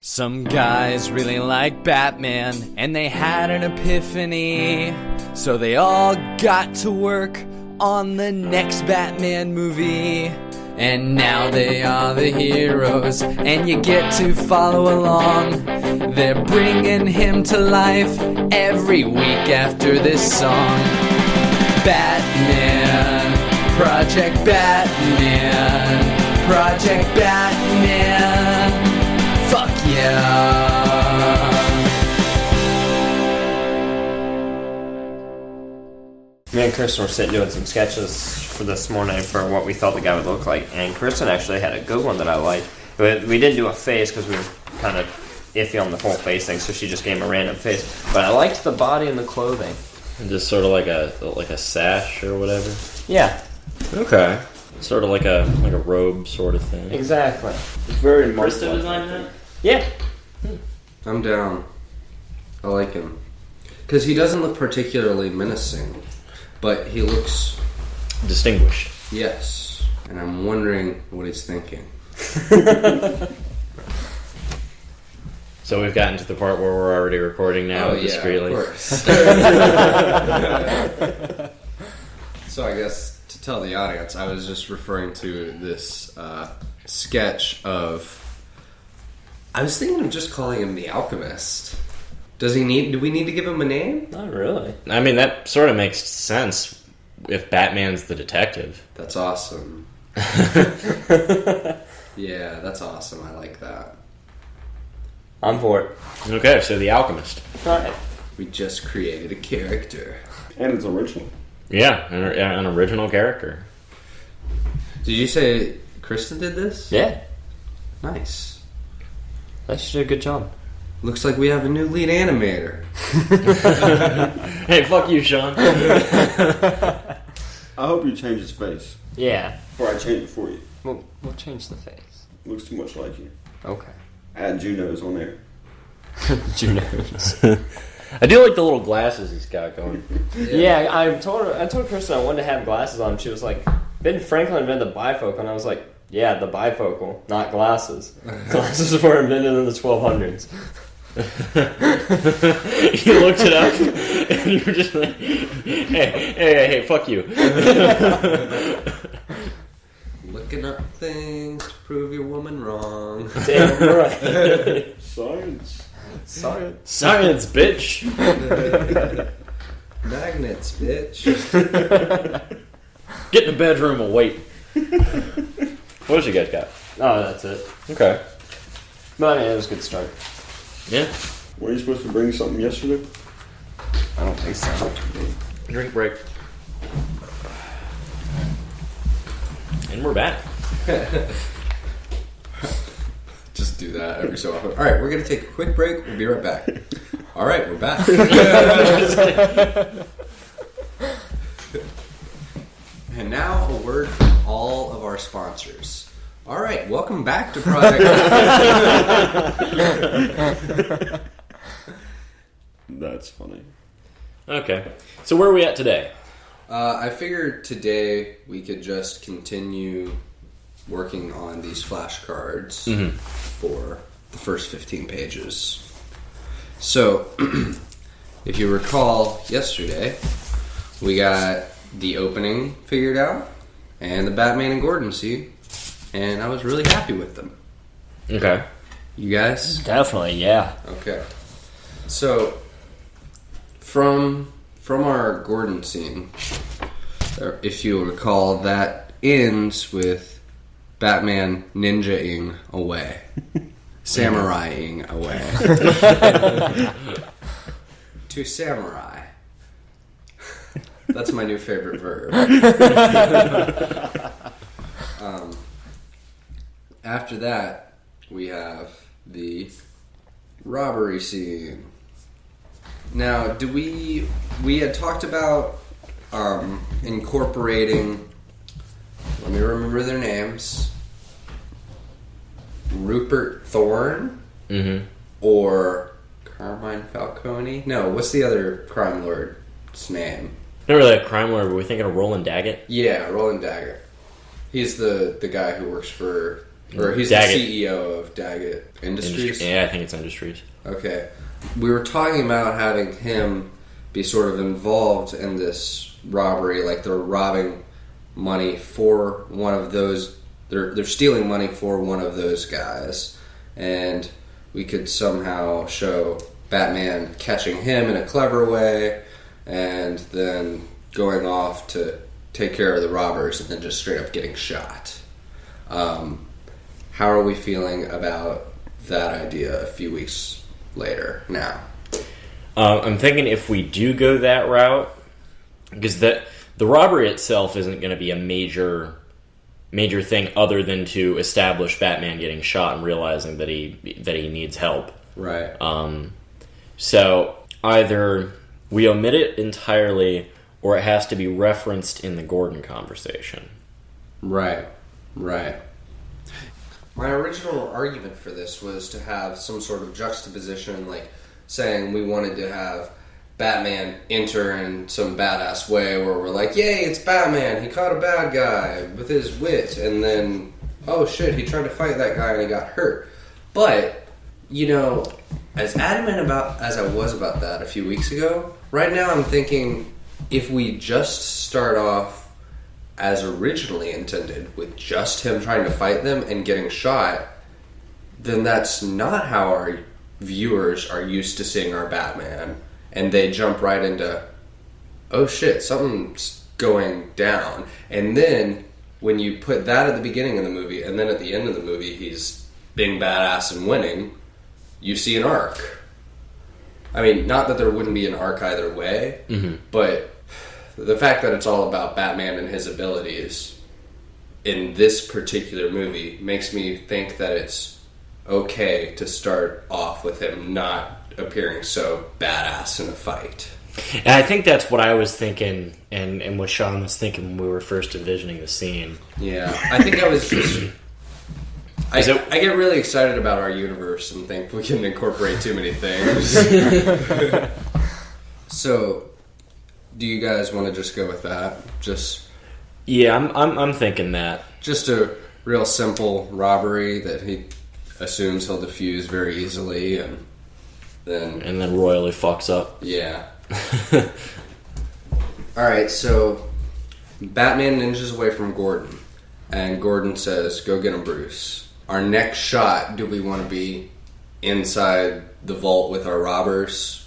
Some guys really like Batman, and they had an epiphany. So they all got to work on the next Batman movie. And now they are the heroes, and you get to follow along. They're bringing him to life every week after this song. Batman, Project Batman, Project Batman. Fuck yeah. Me and Kristen were sitting doing some sketches for this morning for what we thought the guy would look like, and Kristen actually had a good one that I liked. But we didn't do a face because we were kind of iffy on the whole face thing, so she just gave him a random face. But I liked the body and the clothing. And just sort of like a sash or whatever. Yeah. Okay. Sort of like a robe sort of thing. Exactly. It's very Kristen designed that? Yeah. I'm down. I like him. Because he doesn't look particularly menacing, but he looks... distinguished. Yes. And I'm wondering what he's thinking. So we've gotten to the part where we're already recording now, discreetly. Yeah, of course. So I guess to tell the audience, I was just referring to this sketch of... I was thinking of just calling him the Alchemist. Do we need to give him a name? Not really. I mean, that sort of makes sense if Batman's the detective. That's awesome. Yeah, that's awesome. I like that. I'm for it. Okay, so the Alchemist. Alright. We just created a character. And it's original. Yeah, an original character. Did you say Kristen did this? Yeah. Nice. She did a good job. Looks like we have a new lead animator. Hey, fuck you, Sean. I hope you change his face. Yeah. Or I change it for you. We'll change the face. Looks too much like you. Okay. Add Juno's on there. Junos. I do like the little glasses he's got going. Yeah, I told Kristen I wanted to have glasses on. She was like, Ben Franklin invented the bifocal, and I was like, yeah, the bifocal, not glasses. Glasses were invented in the 1200s. You looked it up, and you were just like, hey, fuck you. Looking up things to prove your woman wrong. Damn right. Science. Science, bitch. Magnets, bitch. Get in the bedroom and wait. What else you guys got? Oh, that's it. Okay. But I mean, it was a good start. Yeah. Were you supposed to bring something yesterday? I don't think so. Drink break. And we're back. Just do that every so often. Alright, we're going to take a quick break. We'll be right back. Alright, we're back. And now a word from all of our sponsors. Alright, welcome back to Project... That's funny. Okay. So where are we at today? I figured today we could just continue working on these flashcards for the first 15 pages. So, if you recall yesterday, we got the opening figured out and the Batman and Gordon scene, and I was really happy with them. Okay. You guys? Definitely, yeah. Okay. So, from our Gordon scene, if you recall, that ends with Batman ninja-ing away. Samurai-ing away. To samurai. That's my new favorite verb. After that, we have the robbery scene. Now, we had talked about incorporating, let me remember their names, Rupert Thorne or Carmine Falcone? No, what's the other crime lord's name? Not really a crime lord, but we're thinking of Roland Daggett. Yeah, Roland Daggett. He's the guy who works for Or he's Daggett. the CEO of Daggett Industries? Yeah, I think it's Industries. Okay. We were talking about having him be sort of involved in this robbery, like they're robbing money for one of those, they're stealing money for one of those guys, and we could somehow show Batman catching him in a clever way, and then going off to take care of the robbers, and then just straight up getting shot. How are we feeling about that idea a few weeks later now? I'm thinking if we do go that route, because the robbery itself isn't going to be a major thing other than to establish Batman getting shot and realizing that he needs help. Right. So either we omit it entirely, or it has to be referenced in the Gordon conversation. Right. My original argument for this was to have some sort of juxtaposition, like saying we wanted to have Batman enter in some badass way where we're like, yay, it's Batman, he caught a bad guy with his wit, and then, oh shit, he tried to fight that guy and he got hurt. But, you know, as adamant as I was about that a few weeks ago, right now I'm thinking if we just start off as originally intended, with just him trying to fight them and getting shot, then that's not how our viewers are used to seeing our Batman. And they jump right into, oh shit, something's going down. And then, when you put that at the beginning of the movie, and then at the end of the movie he's being badass and winning, you see an arc. I mean, not that there wouldn't be an arc either way, but the fact that it's all about Batman and his abilities in this particular movie makes me think that it's okay to start off with him not appearing so badass in a fight. And I think that's what I was thinking, and what Sean was thinking when we were first envisioning the scene. Yeah, I think I was just... I get really excited about our universe and think we can incorporate too many things. So, do you guys want to just go with that? Yeah, I'm thinking that. Just a real simple robbery that he assumes he'll defuse very easily, and then royally fucks up. Yeah. Alright, so Batman ninjas away from Gordon, and Gordon says, go get him, Bruce. Our next shot, do we want to be inside the vault with our robbers?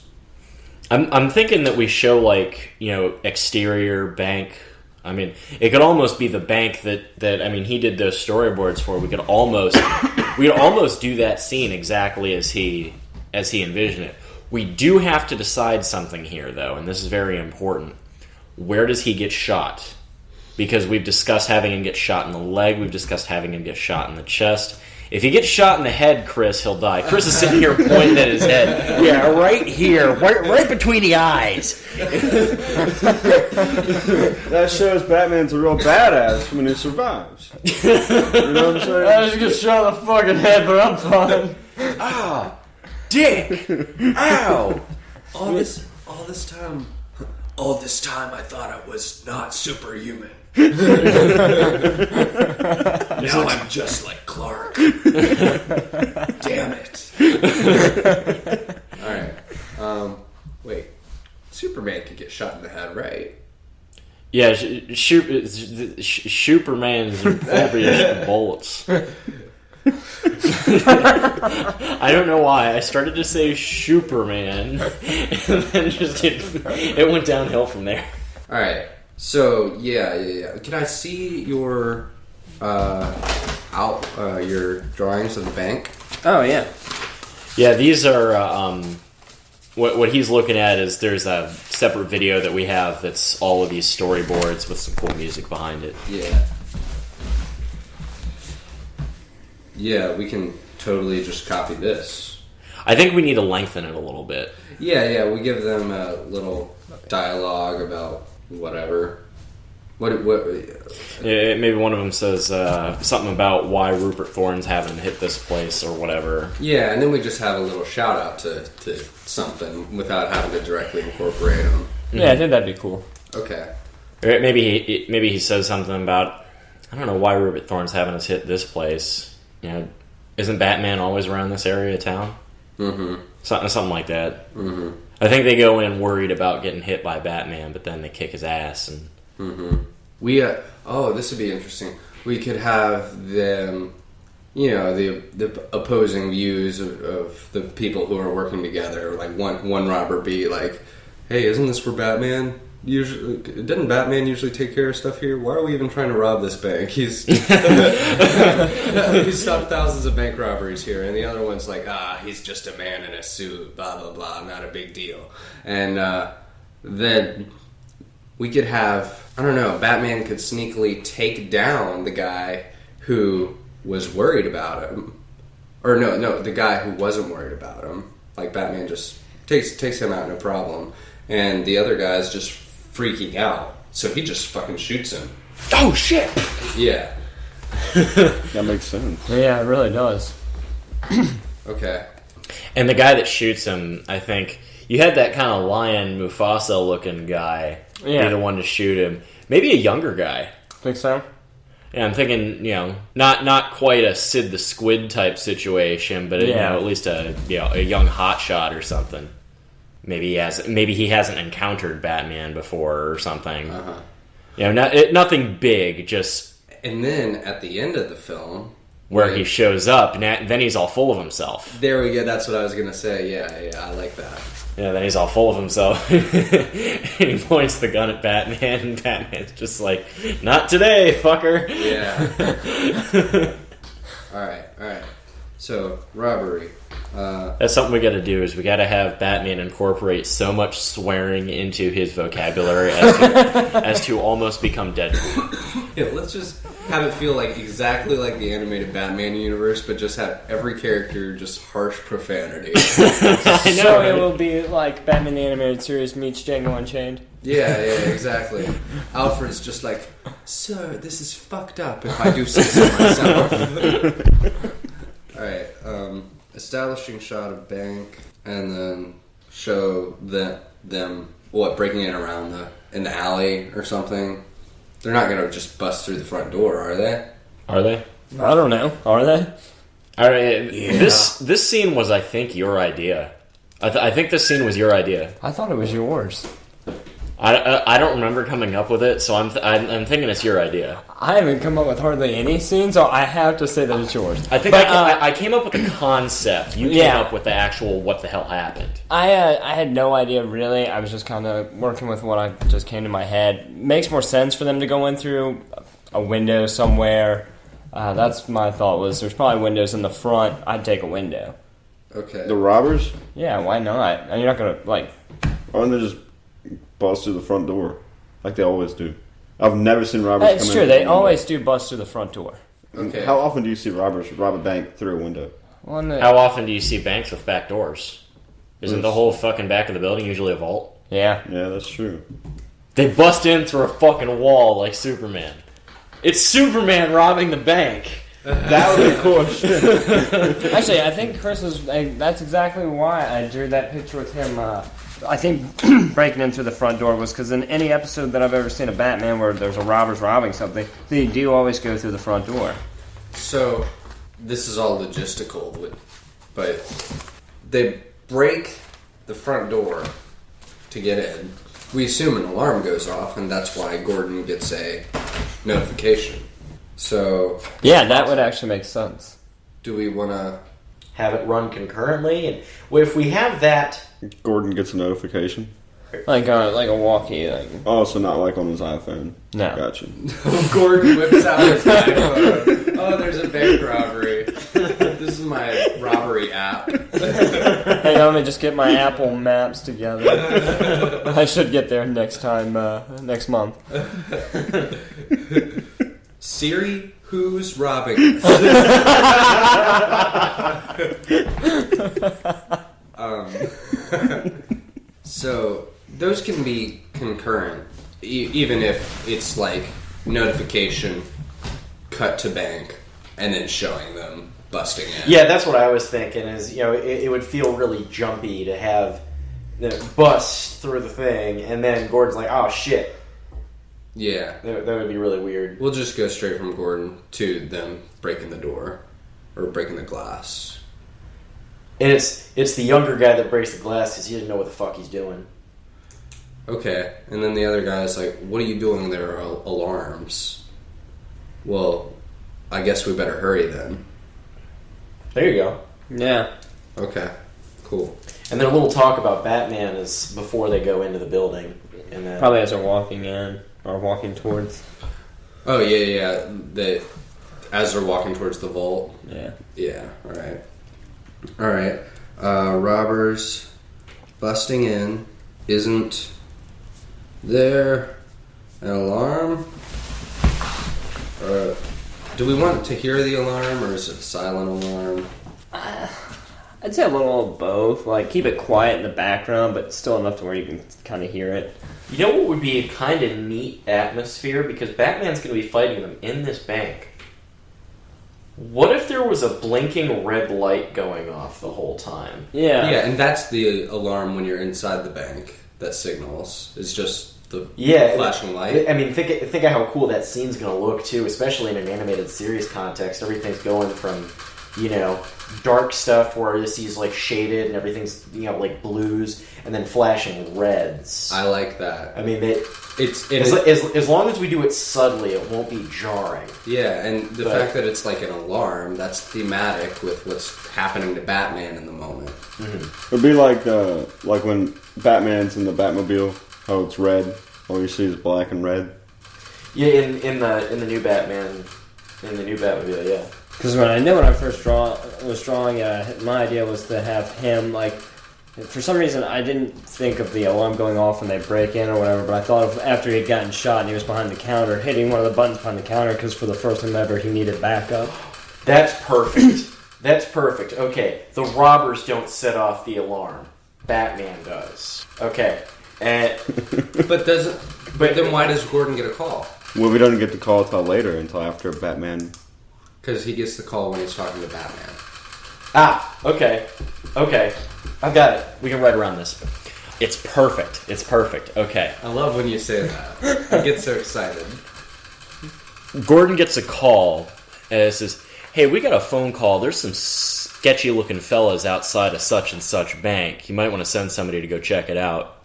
I'm thinking that we show, like, you know, exterior bank. I mean, it could almost be the bank that I mean, he did those storyboards for. We could almost do that scene exactly as he envisioned it. We do have to decide something here, though, and this is very important. Where does he get shot? Because we've discussed having him get shot in the leg. We've discussed having him get shot in the chest. If he gets shot in the head, Chris, he'll die. Chris is sitting here pointing at his head. Yeah, right here. Right between the eyes. That shows Batman's a real badass when he survives. You know what I'm saying? I just get shot in the fucking head, but I'm fine. Ah! Dick! Ow! All this time I thought I was not superhuman. Now I'm just like Clark. Damn it. Alright. Wait. Superman could get shot in the head, right? Yeah, Superman's impervious to bullets. I don't know why. I started to say Superman, and then just it went downhill from there. Alright. So, yeah. Can I see your your drawings of the bank? Oh, yeah. Yeah, these are what he's looking at is there's a separate video that we have that's all of these storyboards with some cool music behind it. Yeah. Yeah, we can totally just copy this. I think we need to lengthen it a little bit. Yeah, we give them a little dialogue about whatever. What Maybe one of them says something about why Rupert Thorne's having to hit this place or whatever. Yeah, and then we just have a little shout out to something without having to directly incorporate them. Yeah, I think that'd be cool. Okay. Maybe he says something about, I don't know why Rupert Thorne's having us hit this place. you know, isn't Batman always around this area of town? Mm-hmm. Something like that. Mm-hmm. I think they go in worried about getting hit by Batman, but then they kick his ass. And Mm-hmm. This would be interesting. We could have them, the opposing views of the people who are working together. Like one robber be like, "Hey, isn't this where Batman usually? Didn't Batman usually take care of stuff here? Why are we even trying to rob this bank? He's stopped thousands of bank robberies here." And the other one's like, he's just a man in a suit, blah blah blah, not a big deal. And then we could have, I don't know, Batman could sneakily take down the guy who was worried about him. Or no, the guy who wasn't worried about him. Like, Batman just takes him out, no problem. And the other guy's just freaking out. So he just fucking shoots him. oh shit! Yeah. That makes sense. Yeah, it really does. Okay. And the guy that shoots him, I think you had that kind of lion Mufasa looking guy. Yeah. Be the one to shoot him. Maybe a younger guy. Think so? Yeah, I'm thinking, not quite a Sid the Squid type situation, but at least a young hotshot or something. Maybe he hasn't encountered Batman before or something. Nothing big, just And then at the end of the film, where he shows up, and then he's all full of himself. there we go. That's what I was gonna say. Yeah, I like that. Yeah, then he's all full of himself. And he points the gun at Batman, and Batman's just like, "Not today, fucker." Yeah. All right. So, robbery. That's something we got to do. Is we got to have Batman incorporate so much swearing into his vocabulary as to almost become Deadpool. Yeah, let's just have it feel like exactly like the animated Batman universe, but just have every character just harsh profanity. I know. So right? it will be like Batman the Animated Series meets Django Unchained. Yeah, exactly. Alfred's just like, "Sir, this is fucked up if I do say so myself." Alright, establishing shot of bank, and then show them breaking in around in the alley or something. They're not gonna just bust through the front door, are they? Are they? I don't know. Are they? All right. This scene was, I think, your idea. I think this scene was your idea. I thought it was yours. I don't remember coming up with it, so I'm thinking it's your idea. I haven't come up with hardly any scene, so I have to say that it's yours. I think I came up with the concept. You came up with the actual what the hell happened. I had no idea, really. I was just kind of working with what I just came to my head. Makes more sense for them to go in through a window somewhere. That's my thought, was there's probably windows in the front. I'd take a window. Okay. The robbers? Yeah, why not? And you're not going to, like... Why don't they just bust through the front door like they always do? I've never seen robbers come in. It's true, they always do bust through the front door. Okay. How often do you see robbers rob a bank through a window? Well, How often do you see banks with back doors? Isn't the whole fucking back of the building usually a vault? Yeah. Yeah, that's true. They bust in through a fucking wall like Superman. It's Superman robbing the bank. That would be cool. Actually, I think Chris is... that's exactly why I drew that picture with him. I think breaking in through the front door was because in any episode that I've ever seen of Batman where there's a robber's robbing something, they do always go through the front door. So, this is all logistical, but they break the front door to get in. We assume an alarm goes off, and that's why Gordon gets a notification. So, Yeah, that would actually make sense. do we want to... Have it run concurrently, and if we have that, Gordon gets a notification. Like a walkie. Like, Oh, so not like on his iPhone. No. Gotcha. Gordon whips out his iPhone. Oh, there's a bank robbery. This is my robbery app. hey, let me just get my Apple Maps together. I should get there next month. Siri, who's robbing us? So those can be concurrent, even if it's like notification, cut to bank, and then showing them busting in. yeah, that's what I was thinking. Is it would feel really jumpy to have the bust through the thing, and then Gordon's like, "Oh shit." Yeah. That would be really weird. We'll just go straight from Gordon to them breaking the door. or breaking the glass. And it's the younger guy that breaks the glass because he doesn't know what the fuck he's doing. Okay, and then the other guy's like, what are you doing? There are alarms. Well, I guess we better hurry then. There you go. Yeah. Okay, cool. And then a little talk about Batman is before they go into the building. And then Probably as they're walking in or walking towards. Oh, yeah. As they're walking towards the vault. Yeah. Yeah, alright. Robbers busting in. Isn't there an alarm? Do we want to hear the alarm, or is it a silent alarm? I'd say a little of both. Like, keep it quiet in the background, but still enough to where you can kind of hear it. you know what would be a kind of neat atmosphere? Because Batman's going to be fighting them in this bank. What if there was a blinking red light going off the whole time? Yeah. Yeah, and that's the alarm when you're inside the bank that signals. It's just the flashing light. I mean, think of how cool that scene's going to look, too, especially in an animated series context. Everything's going from, dark stuff where this is, shaded and everything's, like blues, and then flashing reds. I like that. I mean, As long as we do it subtly, it won't be jarring. Yeah, and the fact that it's like an alarm, that's thematic with what's happening to Batman in the moment. Mm-hmm. It'd be like when Batman's in the Batmobile, how it's red, all you see is black and red. Yeah, in the new Batman, in the new Batmobile, yeah. Because when I first was drawing, my idea was to have him, for some reason I didn't think of the alarm going off when they break in or whatever, but I thought of after he had gotten shot and he was behind the counter, hitting one of the buttons behind the counter because for the first time ever he needed backup. That's perfect. That's perfect. Okay, the robbers don't set off the alarm. Batman does. Okay. But then why does Gordon get a call? Well, we don't get the call until later, until after Batman. Because he gets the call when he's talking to Batman. Okay. I've got it. We can write around this. It's perfect. Okay. I love when you say that. I get so excited. Gordon gets a call and it says, "Hey, we got a phone call. There's some sketchy looking fellas outside of such and such bank. You might want to send somebody to go check it out."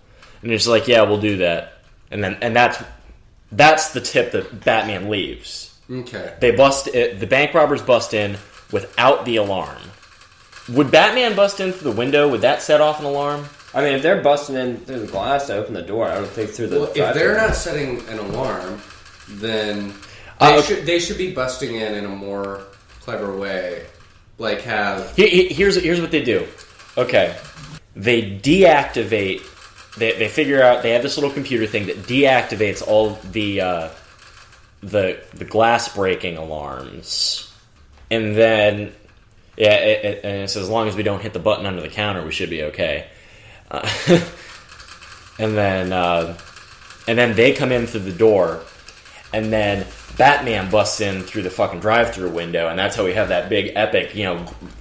And he's like, "Yeah, we'll do that." And that's the tip that Batman leaves. Okay. The bank robbers bust in without the alarm. Would Batman bust in through the window? Would that set off an alarm? I mean, if they're busting in through the glass to open the door, I don't think through the... Well, if they're not setting an alarm, then they should be busting in a more clever way. Here's what they do. Okay. They deactivate... They figure out... They have this little computer thing that deactivates all the glass breaking alarms. And then... Yeah, and it says as long as we don't hit the button under the counter, we should be okay. And then they come in through the door, and then Batman busts in through the fucking drive-through window, and that's how we have that big epic,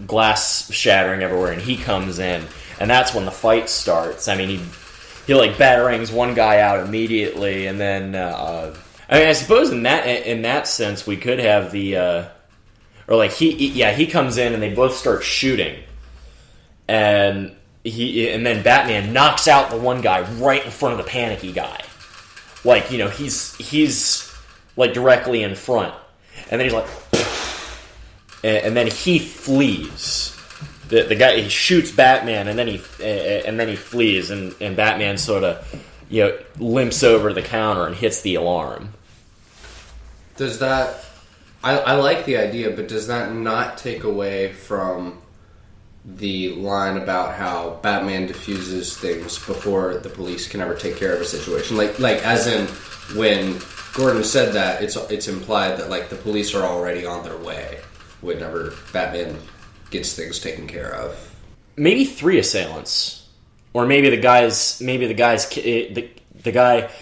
glass shattering everywhere. And he comes in, and that's when the fight starts. I mean, he batarangs one guy out immediately, and then I suppose in that sense we could have the. Or he comes in and they both start shooting, and then Batman knocks out the one guy right in front of the panicky guy, he's directly in front, and then he's like, and then he flees. The guy, he shoots Batman, and then he flees, and Batman sort of limps over the counter and hits the alarm. Does that? I like the idea, but does that not take away from the line about how Batman diffuses things before the police can ever take care of a situation? Like as in when Gordon said that, it's implied that the police are already on their way whenever Batman gets things taken care of. Maybe 3 assailants, or maybe the guy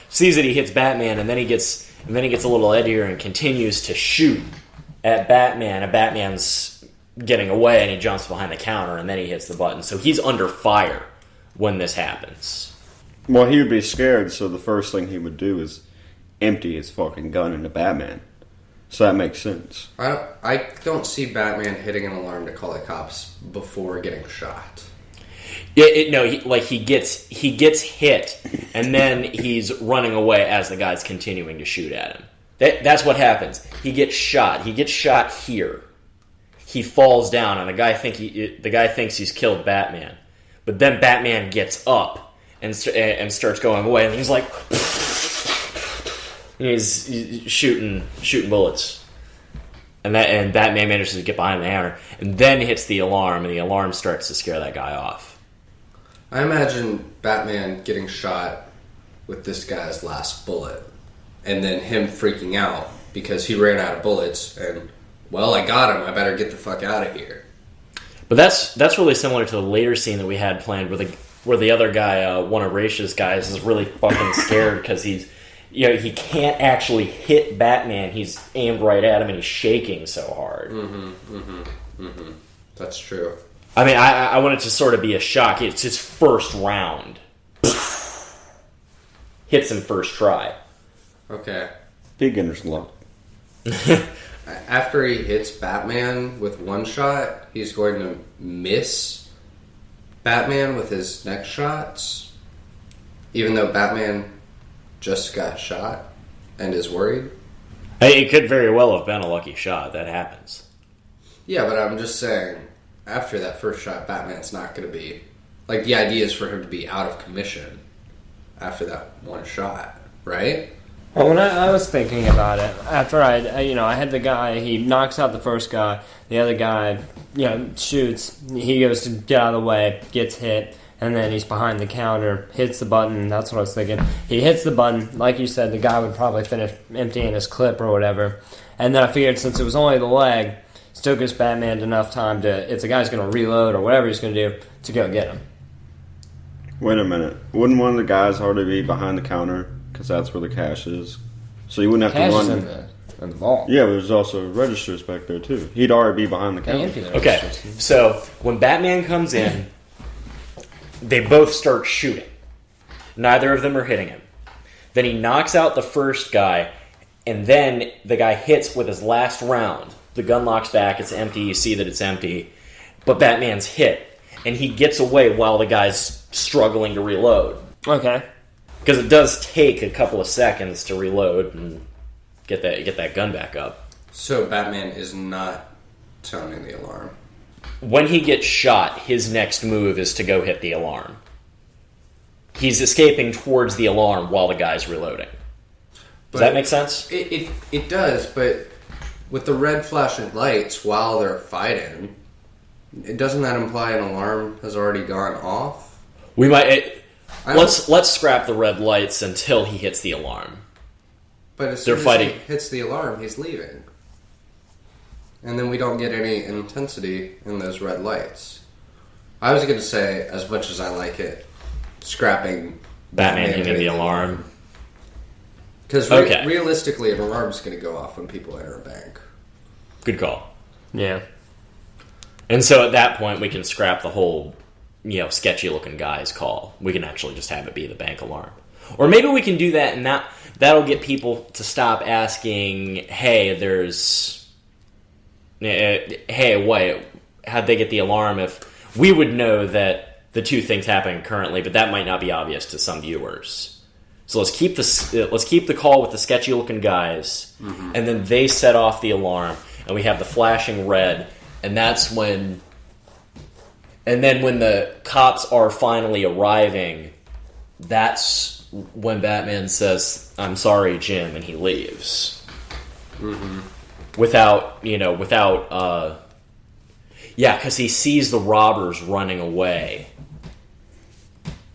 sees that he hits Batman, and then he gets a little edgier and continues to shoot at Batman, and Batman's getting away, and he jumps behind the counter, and then he hits the button. So he's under fire when this happens. Well, he would be scared, so the first thing he would do is empty his fucking gun into Batman. So that makes sense. I don't see Batman hitting an alarm to call the cops before getting shot. He gets hit, and then he's running away as the guy's continuing to shoot at him. That's what happens. He gets shot. He gets shot here. He falls down, and the guy thinks he's killed Batman. But then Batman gets up and starts going away, and he's like, he's shooting bullets, and Batman manages to get behind the hammer, and then hits the alarm, and the alarm starts to scare that guy off. I imagine Batman getting shot with this guy's last bullet, and then him freaking out because he ran out of bullets, and, well, I got him, I better get the fuck out of here. But that's really similar to the later scene that we had planned where the other guy, one of Raish's guys, is really fucking scared because he can't actually hit Batman. He's aimed right at him and he's shaking so hard. That's true. I mean, I want it to sort of be a shock. It's his first round. Hits him first try. Okay. Beginner's luck. After he hits Batman with one shot, he's going to miss Batman with his next shots, even though Batman just got shot and is worried. Hey, it could very well have been a lucky shot. That happens. Yeah, but I'm just saying, after that first shot, Batman's not going to be... Like, the idea is for him to be out of commission after that one shot, right? Well, when I was thinking about it, after I had the guy, he knocks out the first guy, the other guy, shoots, he goes to get out of the way, gets hit, and then he's behind the counter, hits the button, that's what I was thinking. He hits the button, like you said, the guy would probably finish emptying his clip or whatever, and then I figured since it was only the leg, still gives Batman enough time to, if the guy's going to reload or whatever he's going to do, to go get him. Wait a minute. Wouldn't one of the guys already be behind the counter? Because that's where the cash is. So you wouldn't have Cash to is run. in the vault. Yeah, but there's also registers back there too. He'd already be behind the counter. Okay, so when Batman comes in, they both start shooting. Neither of them are hitting him. Then he knocks out the first guy, and then the guy hits with his last round. The gun locks back, it's empty, you see that it's empty, but Batman's hit, and he gets away while the guy's struggling to reload. Okay. Because it does take a couple of seconds to reload and get that gun back up. So Batman is not sounding the alarm. When he gets shot, his next move is to go hit the alarm. He's escaping towards the alarm while the guy's reloading. Does that make sense? It does, but with the red flashing lights while they're fighting, doesn't that imply an alarm has already gone off? We might... Let's scrap the red lights until he hits the alarm. But as They're soon fighting. as he hits the alarm, he's leaving. And then we don't get any intensity in those red lights. I was going to say, as much as I like it, scrapping Batman hitting the alarm. Because Okay. realistically, an alarm's going to go off when people enter a bank. Good call. Yeah. And so at that point, we can scrap the whole, sketchy-looking guy's call. We can actually just have it be the bank alarm. Or maybe we can do that, and that'll get people to stop asking, hey, how'd they get the alarm? If we would know that the two things happening currently, but that might not be obvious to some viewers. So let's keep the call with the sketchy-looking guys, and then they set off the alarm, and we have the flashing red, and that's when... And then when the cops are finally arriving, that's when Batman says, "I'm sorry, Jim," and he leaves. Without, because he sees the robbers running away.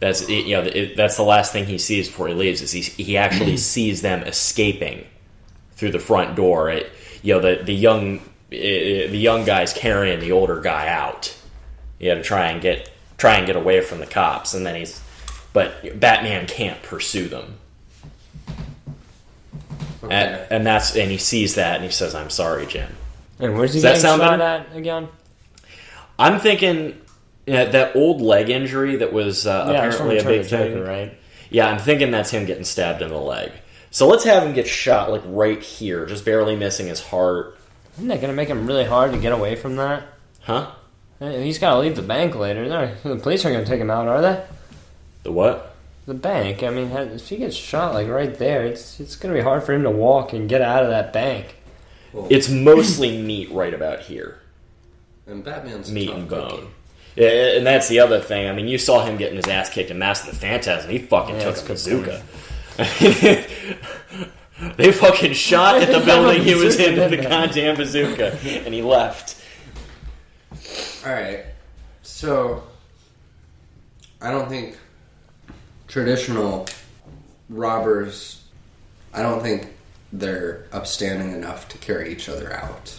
That's that's the last thing he sees before he leaves. Is he actually sees them escaping through the front door. The young guy's carrying the older guy out. To try and get away from the cops, and then but Batman can't pursue them. Okay. And he sees that, and he says, "I'm sorry, Jim." And where's he Does that getting sound shot better? at again? I'm thinking that old leg injury that was Yeah, apparently a big Joker, thing, right? Yeah, I'm thinking that's him getting stabbed in the leg. So let's have him get shot, like, right here, just barely missing his heart. Isn't that going to make him really hard to get away from that? Huh? He's got to leave the bank later. The police aren't going to take him out, are they? The what? The bank. I mean, if he gets shot, like, right there, it's going to be hard for him to walk and get out of that bank. Well, It's mostly meat right about here. and Batman's a Meat tough and cookie. bone. Yeah, and that's the other thing. I mean, you saw him getting his ass kicked in Mask of the Phantasm. He fucking took that's a good bazooka. They fucking shot at the building he was in with the goddamn bazooka, and he left. Alright, so I don't think traditional robbers, I don't think they're upstanding enough to carry each other out.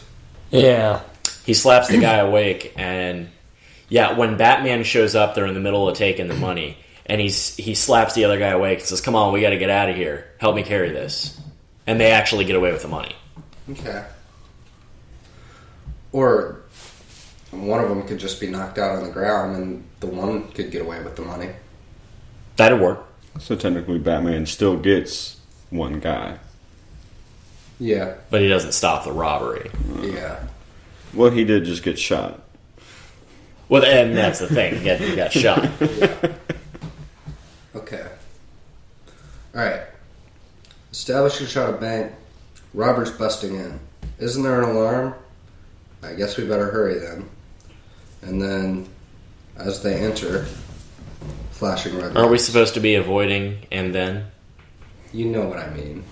Yeah. He slaps the guy awake, and yeah, when Batman shows up, they're in the middle of taking the money, and he slaps the other guy awake and says, "Come on, we got to get out of here. Help me carry this." And they actually get away with the money. Okay. Or one of them could just be knocked out on the ground and the one could get away with the money. That'd work. So technically, Batman still gets one guy. Yeah. But he doesn't stop the robbery. Yeah. Well, he did just get shot. Well, and that's the thing. He got shot. Yeah. Okay. Alright. Establish a shot of bank. Robbers busting in. Isn't there an alarm? I guess we better hurry then. And then, as they enter, flashing red lights. Aren't we supposed to be avoiding and then? You know what I mean.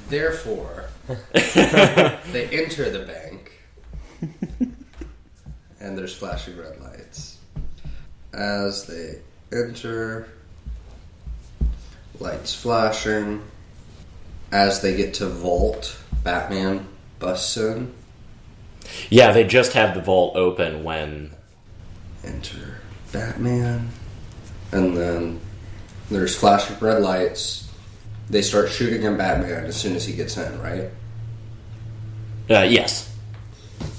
Therefore, they enter the bank, and there's flashing red lights. As they enter, lights flashing. As they get to vault, Batman busts in. Yeah, they just have the vault open when... Enter Batman. And then there's flashing red lights. They start shooting at Batman as soon as he gets in, right? Yes.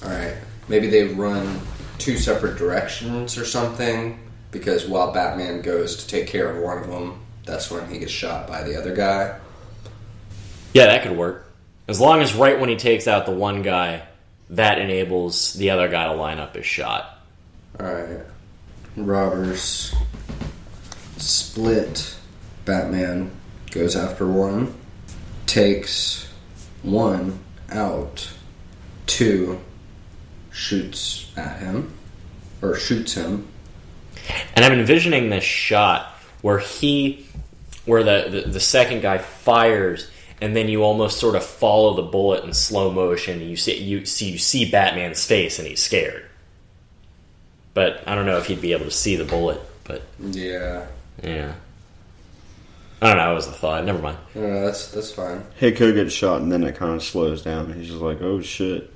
Alright. Maybe they run two separate directions or something, because while Batman goes to take care of one of them, that's when he gets shot by the other guy. Yeah, that could work. As long as right when he takes out the one guy, that enables the other guy to line up his shot. Alright. Robbers split. Batman goes after one, takes one out, two shoots at him, or shoots him. And I'm envisioning this shot where the second guy fires, and then you almost sort of follow the bullet in slow motion. And you see Batman's face, and he's scared. But I don't know if he'd be able to see the bullet. But Yeah. yeah, I don't know. It was a thought. Never mind. No, that's fine. He could get shot, and then it kind of slows down. He's just like, "Oh shit,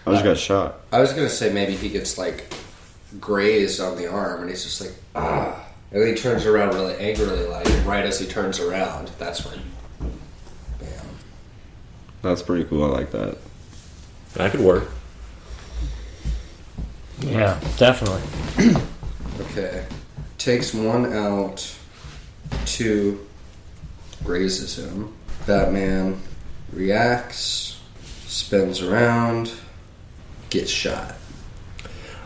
I just got shot." I was gonna say maybe he gets like grazed on the arm, and he's just like, ah. And then he turns around really angrily, like right as he turns around, that's when, bam. That's pretty cool. I like that. That could work. Yeah, definitely. Okay. Takes one out, two grazes him. Batman reacts, spins around, gets shot.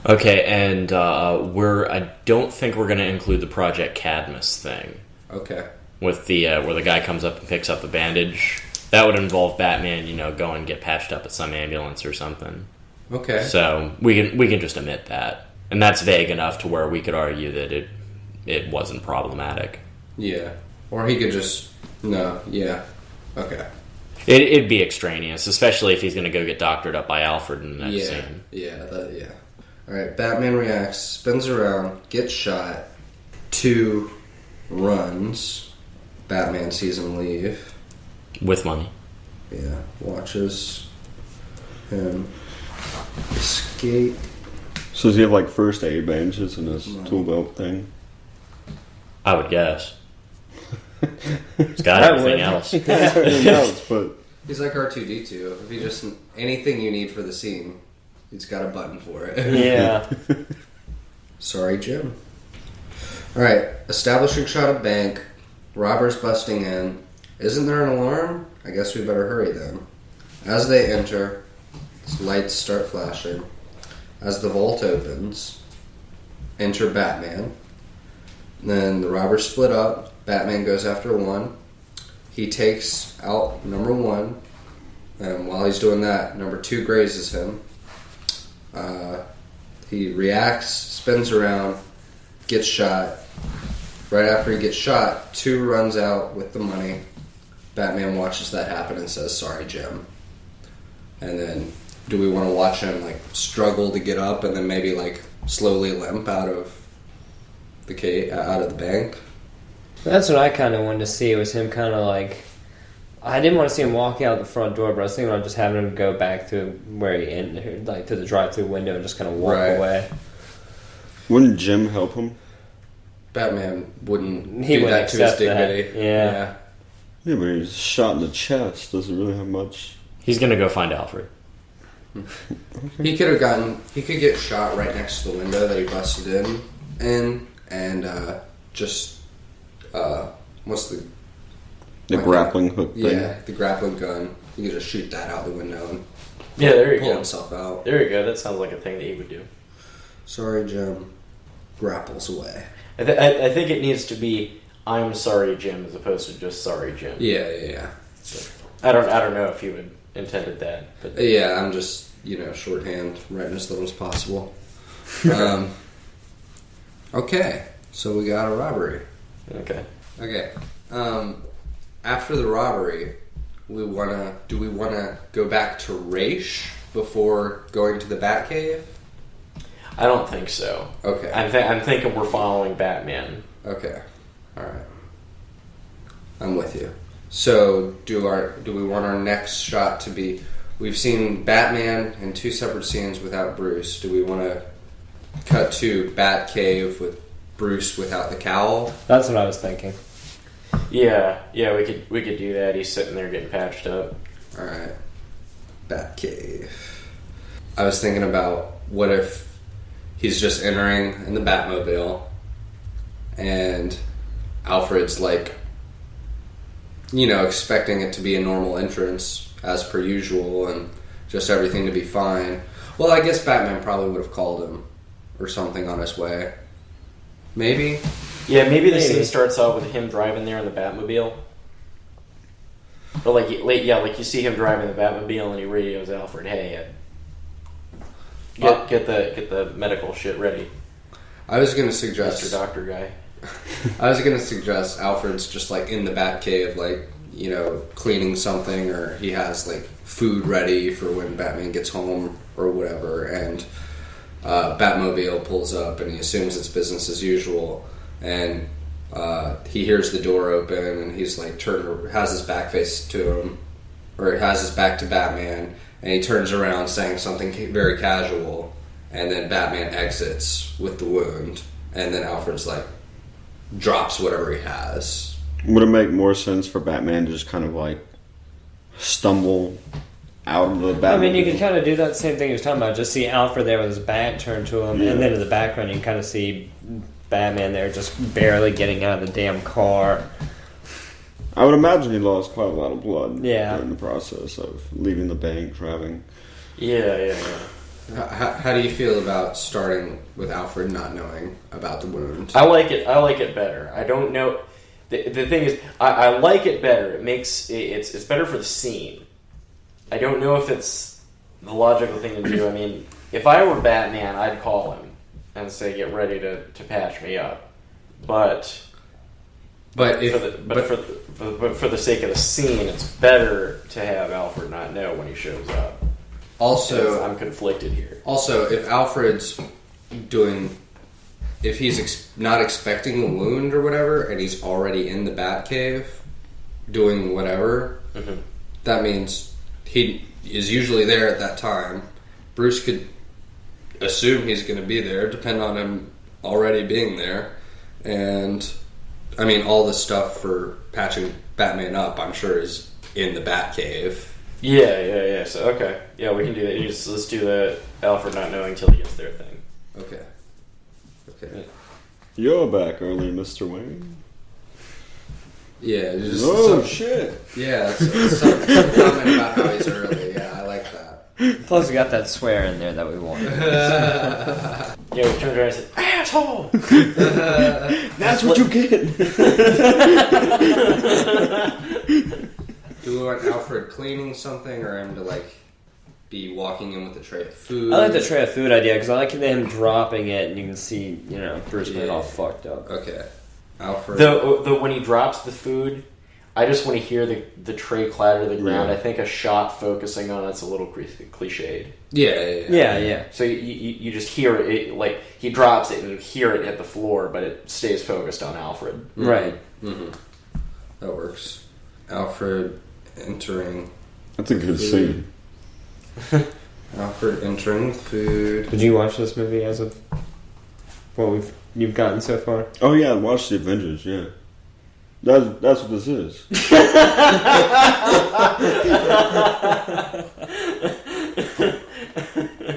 Okay, and I don't think we're going to include the Project Cadmus thing Okay. with the where the guy comes up and picks up the bandage. That would involve Batman, go and get patched up at some ambulance or something. Okay. So we can just omit that, and that's vague enough to where we could argue that it wasn't problematic. Yeah. Or he could just, no, yeah. Okay. It'd be extraneous, especially if he's going to go get doctored up by Alfred in the next Yeah. scene. Yeah. Alright, Batman reacts, spins around, gets shot, two runs. Batman sees him leave. With money. Yeah, watches him escape. So does he have like first aid bandages in his No. tool belt thing? I would guess. He's got everything else. Everything else, but He's like R2-D2. If he just anything you need for the scene, he's got a button for it. Yeah. Sorry, Jim. Alright, establishing shot of bank. Robbers busting in. Isn't there an alarm? I guess we better hurry then. As they enter, lights start flashing. As the vault opens, enter Batman. Then the robbers split up. Batman goes after one. He takes out number one. And while he's doing that, number two grazes him. He reacts, spins around, gets shot. Right after he gets shot, two runs out with the money. Batman watches that happen and says, "Sorry, Jim." And then, do we want to watch him like struggle to get up and then maybe like slowly limp out of the bank? That's what I kind of wanted to see, was him kind of like... I didn't want to see him walk out the front door, but I was thinking about just having him go back to where he entered, like to the drive-through window and just kind of walk away. Wouldn't Jim help him? Batman wouldn't He do wouldn't that to his accept that. dignity. Yeah. Yeah, but he's shot in the chest. Doesn't really have much. He's gonna go find Alfred. He could get shot right next to the window that he busted in and just what's The grappling hook thing. Yeah, the grappling gun. He could just shoot that out the window and Yeah, there you pull go. himself out. There you go. That sounds like a thing that he would do. Sorry, Jim. Grapples away. I think it needs to be "I'm sorry, Jim" as opposed to just "Sorry, Jim." Yeah. I don't know if you had intended that, but Yeah, I'm just, shorthand, writing as little as possible. Okay, so we got a robbery. okay. Okay. After the robbery, do we wanna go back to Raish before going to the Batcave? I don't think so. Okay. I'm thinking we're following Batman. Okay. Alright. I'm with you. So do we want our next shot to be, we've seen Batman in two separate scenes without Bruce. Do we want to cut to Batcave with Bruce without the cowl? That's what I was thinking. Yeah, we could do that. He's sitting there getting patched up. Alright. Batcave. I was thinking about what if he's just entering in the Batmobile and Alfred's like, expecting it to be a normal entrance as per usual and just everything to be fine. Well, I guess Batman probably would have called him or something on his way. Maybe? Yeah, maybe the scene starts out with him driving there in the Batmobile. But like you see him driving the Batmobile and he radios Alfred, "Hey, get the medical shit ready." I was going to suggest... Mr. Doctor guy. I was going to suggest Alfred's just like in the Batcave, like, cleaning something, or he has like food ready for when Batman gets home or whatever, and Batmobile pulls up and he assumes it's business as usual, and he hears the door open and he's like has his back face to him, or has his back to Batman, and he turns around saying something very casual, and then Batman exits with the wound, and then Alfred's like drops whatever he has. Would it make more sense for Batman to just kind of like stumble out of the Batman? I mean, you could kind of do that same thing he was talking about. Just see Alfred there with his back turned to him, and then in the background you can kind of see Batman there just barely getting out of the damn car. I would imagine he lost quite a lot of blood in the process of leaving the bank, driving. Yeah. How do you feel about starting with Alfred not knowing about the wound? I like it better. I don't know. The thing is, I like it better. It makes it's better for the scene. I don't know if it's the logical thing to do. I mean, if I were Batman, I'd call him and say, "Get ready to patch me up." But for the sake of the scene, it's better to have Alfred not know when he shows up. Also, I'm conflicted here. Also, if Alfred's if he's not expecting a wound or whatever, and he's already in the Batcave doing whatever, that means he is usually there at that time. Bruce could assume he's going to be there, depend on him already being there, and I mean, all the stuff for patching Batman up, I'm sure, is in the Batcave. Yeah. So yeah, we can do that. Let's do the Alfred not knowing till he gets there thing. Okay. Yeah. You're back early, Mr. Wayne. Yeah, just Shit. Yeah, some comment about how he's early. Yeah, I like that. Plus, we got that swear in there that we wanted. Yeah, we turned around and said, "Asshole!" That's what you get. Do we want Alfred cleaning something, or him to be walking in with a tray of food? I like the tray of food idea because I like him dropping it, and you can see, Bruce Wayne all fucked up. Okay, Alfred. The when he drops the food, I just want to hear the tray clatter to the ground. Yeah. I think a shot focusing on it's a little cliched. Yeah. So you just hear it, like he drops it and you hear it hit the floor, but it stays focused on Alfred. Mm-hmm. Right. Mm-hmm. That works. Alfred entering. That's a good scene. Alfred entering with food. Did you watch this movie as of what you've gotten so far? Oh yeah, watch the Avengers. Yeah, that's what this is.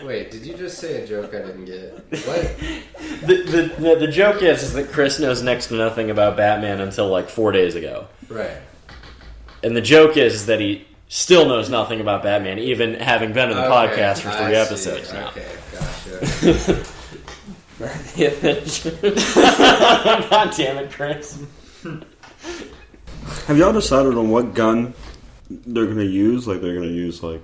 Wait, did you just say a joke I didn't get? What? The joke is that Chris knows next to nothing about Batman until like 4 days ago. Right. And the joke is that he still knows nothing about Batman, even having been in the podcast for 3 episodes now. Okay, gotcha. God damn it, Chris. Have y'all decided on what gun they're gonna use? Like they're gonna use like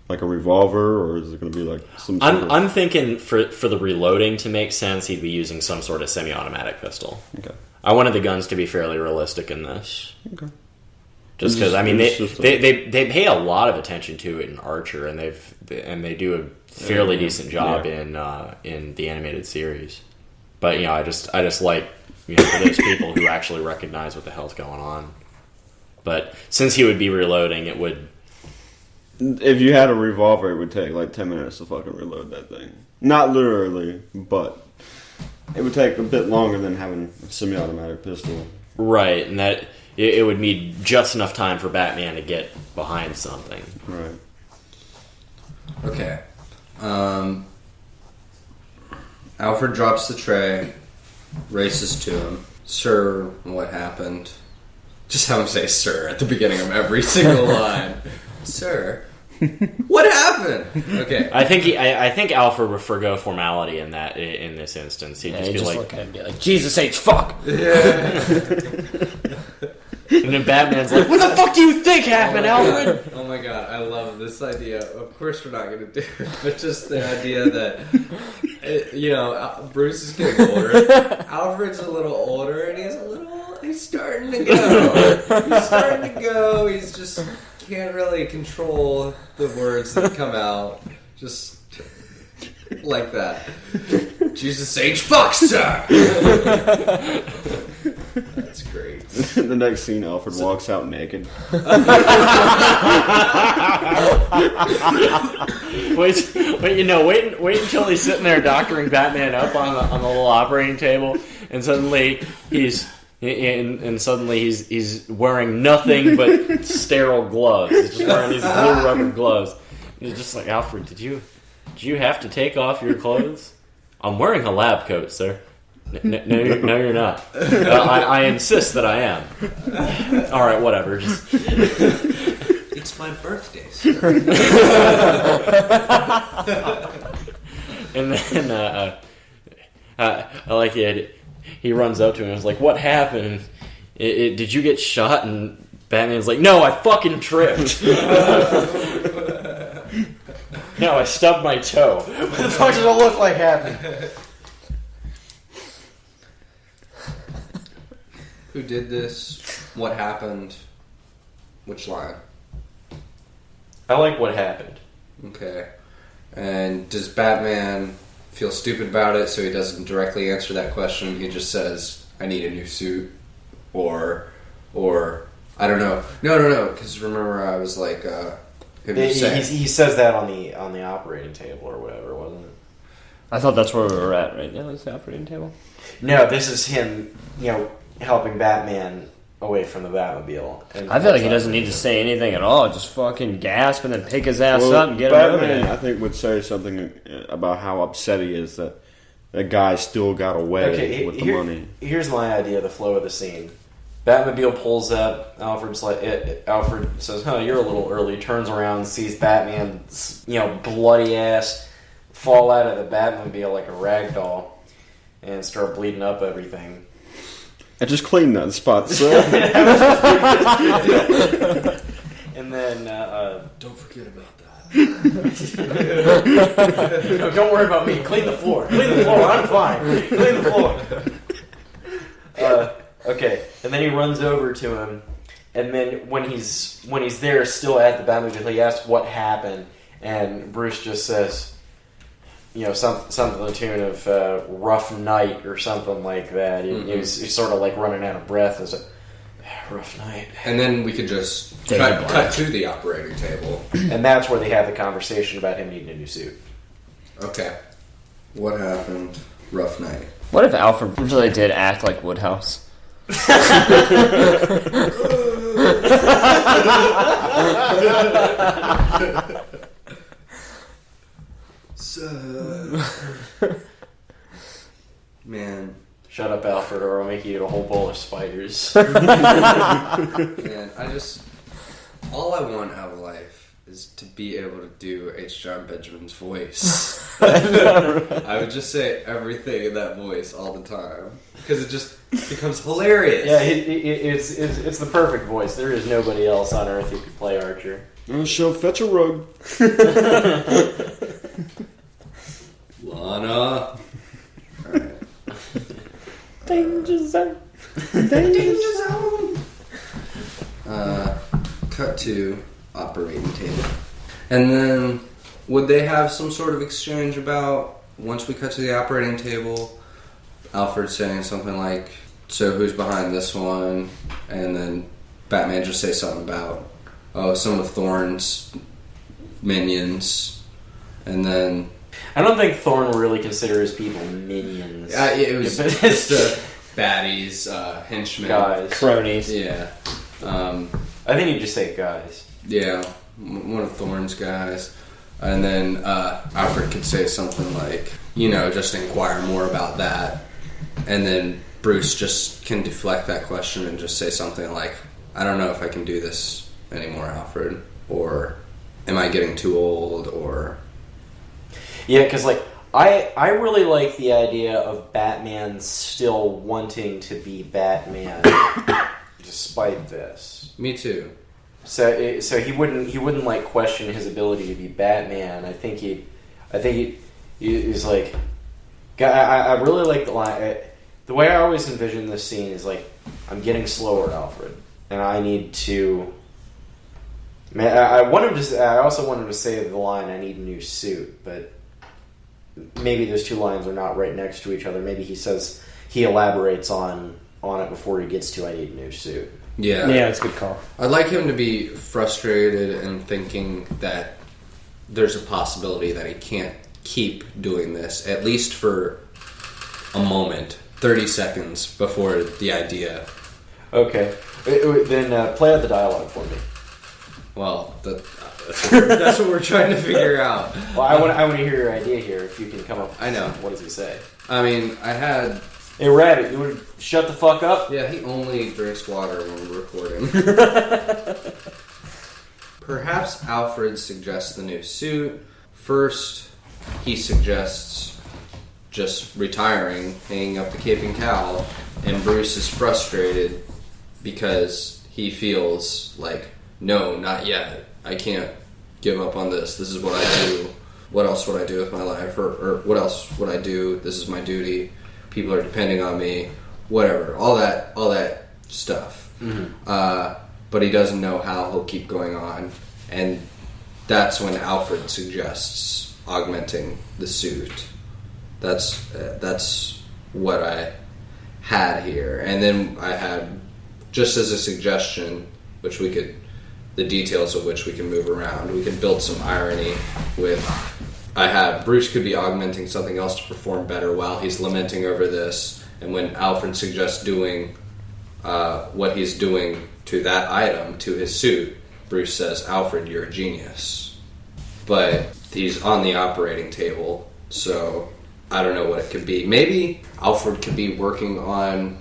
a revolver, or is it gonna be like some? I'm thinking for the reloading to make sense, he'd be using some sort of semi-automatic pistol. Okay. I wanted the guns to be fairly realistic in this. Okay. Just because they pay a lot of attention to it in Archer, and they do a fairly decent job in the animated series. But I just like for those people who actually recognize what the hell's going on. But since he would be reloading, it would. If you had a revolver, it would take like 10 minutes to fucking reload that thing. Not literally, but it would take a bit longer than having a semi-automatic pistol. Right, and that it would need just enough time for Batman to get behind something. Right. Okay. Alfred drops the tray, races to him. Sir, what happened? Just have him say "sir" at the beginning of every single line. Sir, what happened? Okay. I think Alfred would forgo formality in this instance. He'd just be like, look at him and be like, Jesus H, fuck! Yeah. And then Batman's like, what the fuck do you think happened, Alfred? Oh my god, I love this idea. Of course we're not going to do it, but just the idea that, Bruce is getting older. Alfred's a little older, and he's starting to go. He's just can't really control the words that come out. Just like that. Jesus H. fuck, sir! That's great. The next scene, Alfred walks out naked. wait until he's sitting there doctoring Batman up on the little operating table, and suddenly he's wearing nothing but sterile gloves. He's just wearing these blue rubber gloves. And he's just like, Alfred, did you have to take off your clothes? I'm wearing a lab coat, sir. No, you're not. I insist that I am. All right, whatever. It's my birthday, sir. And then I like it. He runs up to him and is like, "What happened? Did you get shot?" And Batman's like, "No, I fucking tripped. No, I stubbed my toe. What the fuck does it look like happened?" Who did this? What happened? Which line? I like what happened. Okay. And does Batman feel stupid about it, so he doesn't directly answer that question? He just says, "I need a new suit," or I don't know. No. Because remember, I was like, He says that on the operating table or whatever, wasn't it? I thought that's where we were at right now. Is the operating table? No, this is him. Helping Batman away from the Batmobile. And I feel like he doesn't need to say anything at all. Just fucking gasp and then pick his ass up and get him over Batman, there. I think, would say something about how upset he is that that guy still got away Okay, with the money. Here's my idea of the flow of the scene. Batmobile pulls up. Alfred says, "Oh, you're a little early." Turns around, sees Batman's, bloody ass fall out of the Batmobile like a rag doll and start bleeding up everything. I just cleaned that spot, sir. And then, Don't forget about that. no, don't worry about me. Clean the floor. Clean the floor. I'm fine. Clean the floor. Okay, and then he runs over to him, and then when he's there, still at the Batmobile, he asks what happened, and Bruce just says, something to the tune of "rough night" or something like that. He's sort of like running out of breath as a rough night. And then we could just cut to the operating table. And that's where they have the conversation about him needing a new suit. Okay. What happened? Rough night. What if Alfred really did act like Woodhouse? Man, Shut up, Alfred, or I'll make you eat a whole bowl of spiders. man, all I want out of life is to be able to do H. John Benjamin's voice. I would just say everything in that voice all the time because it just becomes hilarious. Yeah, it's the perfect voice. There is nobody else on earth who could play Archer. She'll fetch a rug. Lana. Alright. Danger zone. Danger zone. Cut to operating table. And then would they have some sort of exchange about, once we cut to the operating table, Alfred saying something like, "So who's behind this one?" And then Batman just say something about, "Oh, some of Thorne's minions." And then I don't think Thorne will really consider his people minions. it was just baddies, henchmen, Guys. Cronies. Yeah. I think he'd just say guys. Yeah, one of Thorne's guys. And then Alfred could say something like, just inquire more about that. And then Bruce just can deflect that question and just say something like, "I don't know if I can do this anymore, Alfred." Or, "Am I getting too old?" Or... Yeah, because I really like the idea of Batman still wanting to be Batman despite this. Me too. So he wouldn't like question his ability to be Batman. I think he's like, I really like the line. The way I always envision this scene is like, I'm getting slower, Alfred, and I need to. Man, I also want him to say the line, "I need a new suit," but maybe those two lines are not right next to each other. Maybe he elaborates on it before he gets to "I need a new suit." Yeah. Yeah, it's a good call. I'd like him to be frustrated and thinking that there's a possibility that he can't keep doing this, at least for a moment, 30 seconds before the idea. Okay, then play out the dialogue for me. Well, that's what we're trying to figure out. Well, I want to hear your idea here. If you can come up with I know. What does he say? I mean, I had... Hey, Rabbit, you would shut the fuck up? Yeah, he only drinks water when we're recording. Perhaps Alfred suggests the new suit. First, he suggests just retiring, hanging up the cape and cowl, and Bruce is frustrated because he feels like, no, not yet. I can't give up on this. This is what I do. What else would I do with my life? Or what else would I do? This is my duty. People are depending on me. Whatever. All that stuff. Mm-hmm. But he doesn't know how he'll keep going on. And that's when Alfred suggests augmenting the suit. That's what I had here. And then I had, just as a suggestion, which we could, the details of which we can move around. We can build some irony with, I have Bruce could be augmenting something else to perform better while he's lamenting over this. And when Alfred suggests doing what he's doing to that item, to his suit, Bruce says, "Alfred, you're a genius." But he's on the operating table, so I don't know what it could be. Maybe Alfred could be working on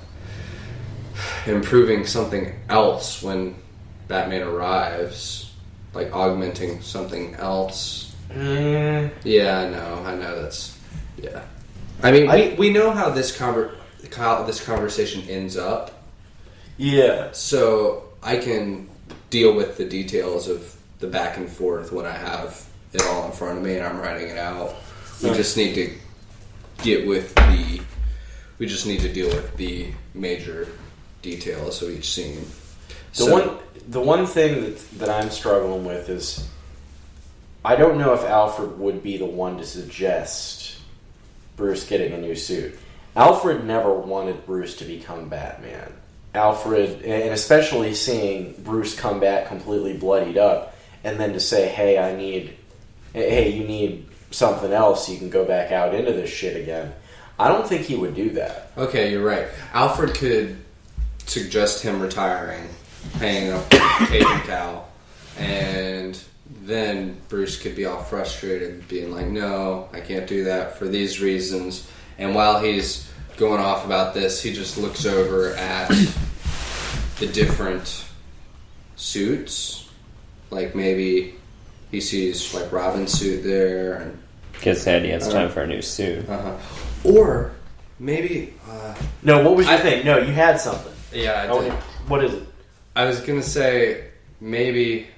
improving something else when Batman arrives, like augmenting something else. Yeah, I know that's yeah. I mean, we know how this conversation ends up. Yeah. So I can deal with the details of the back and forth when I have it all in front of me and I'm writing it out. We just need to deal with the major details of each scene. The one thing that I'm struggling with is I don't know if Alfred would be the one to suggest Bruce getting a new suit. Alfred never wanted Bruce to become Batman. Alfred, and especially seeing Bruce come back completely bloodied up, and then to say, hey, you need something else, you can go back out into this shit again. I don't think he would do that. Okay, you're right. Alfred could suggest him retiring, hanging up a cape and cowl, and then Bruce could be all frustrated, being like, no, I can't do that for these reasons. And while he's going off about this, he just looks over at the different suits. Like maybe he sees like Robin's suit there, and Gets the idea it's time for a new suit. Or maybe No, what was your thing? No, you had something. yeah, I did. What is it? I was gonna say maybe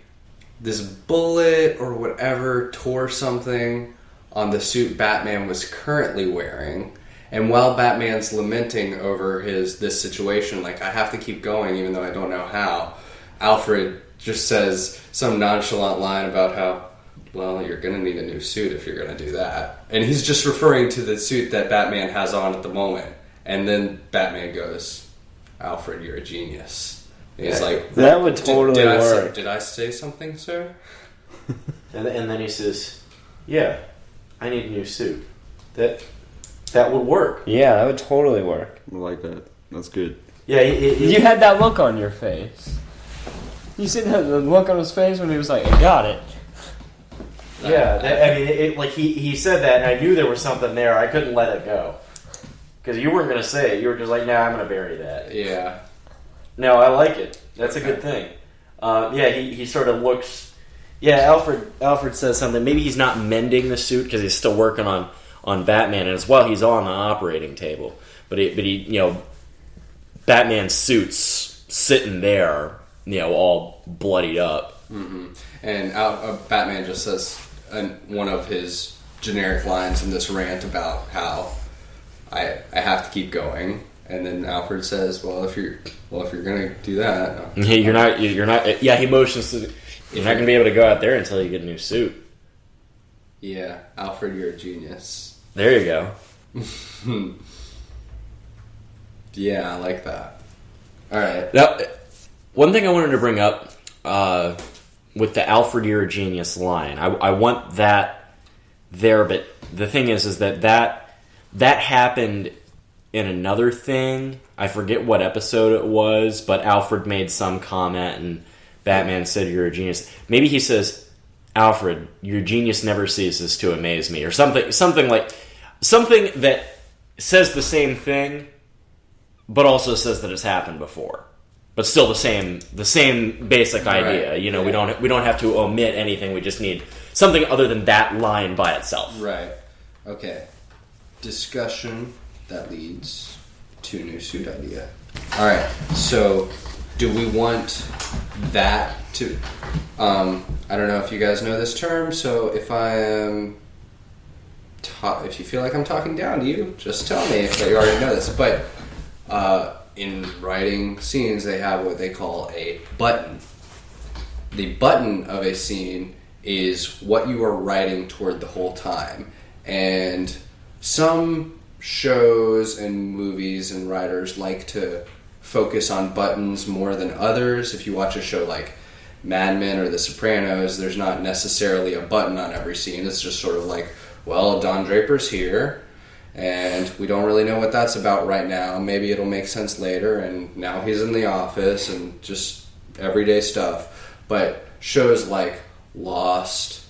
this bullet or whatever tore something on the suit Batman was currently wearing, and while Batman's lamenting over this situation, like I have to keep going even though I don't know how, Alfred just says some nonchalant line about how, well, you're gonna need a new suit if you're gonna do that, and he's just referring to the suit that Batman has on at the moment, and then Batman goes, Alfred, you're a genius. And he's like, that would totally work. Did I say something, sir? And then he says, yeah, I need a new suit. That would work. Yeah, that would totally work. I like that. That's good. Yeah, you had that look on your face. You see the look on his face when he was like, I got it. Yeah, like he said that, and I knew there was something there. I couldn't let it go. Because you weren't going to say it. You were just like, nah, I'm going to bury that. Yeah. No, I like it. That's a good thing. He sort of looks... Yeah, Alfred says something. Maybe he's not mending the suit because he's still working on Batman, and as well, he's on the operating table. But he Batman's suit's sitting there, all bloodied up. Mm-hmm. And Batman just says one of his generic lines in this rant about how I have to keep going. And then Alfred says, "Well, if you're gonna do that, no. You're not. Yeah, he motions to. You're not gonna be able to go out there until you get a new suit." Yeah, Alfred, you're a genius. There you go. Yeah, I like that. All right. Now, one thing I wanted to bring up with the Alfred, you're a genius line. I want that there, but the thing is that happened in another thing. I forget what episode it was, but Alfred made some comment and Batman said, you're a genius. Maybe he says, Alfred, your genius never ceases to amaze me, or something that says the same thing, but also says that it's happened before. But still the same basic idea. Right. Yeah. We don't have to omit anything. We just need something other than that line by itself. Right. Okay. Discussion that leads to new suit idea. All right. So, do we want that to? I don't know if you guys know this term. So, if if you feel like I'm talking down to you, just tell me if you already know this. But in writing scenes, they have what they call a button. The button of a scene is what you are writing toward the whole time. And some shows and movies and writers like to focus on buttons more than others. If you watch a show like Mad Men or The Sopranos, there's not necessarily a button on every scene. It's just sort of like, well, Don Draper's here, and we don't really know what that's about right now. Maybe it'll make sense later, and now he's in the office, and just everyday stuff. But shows like Lost,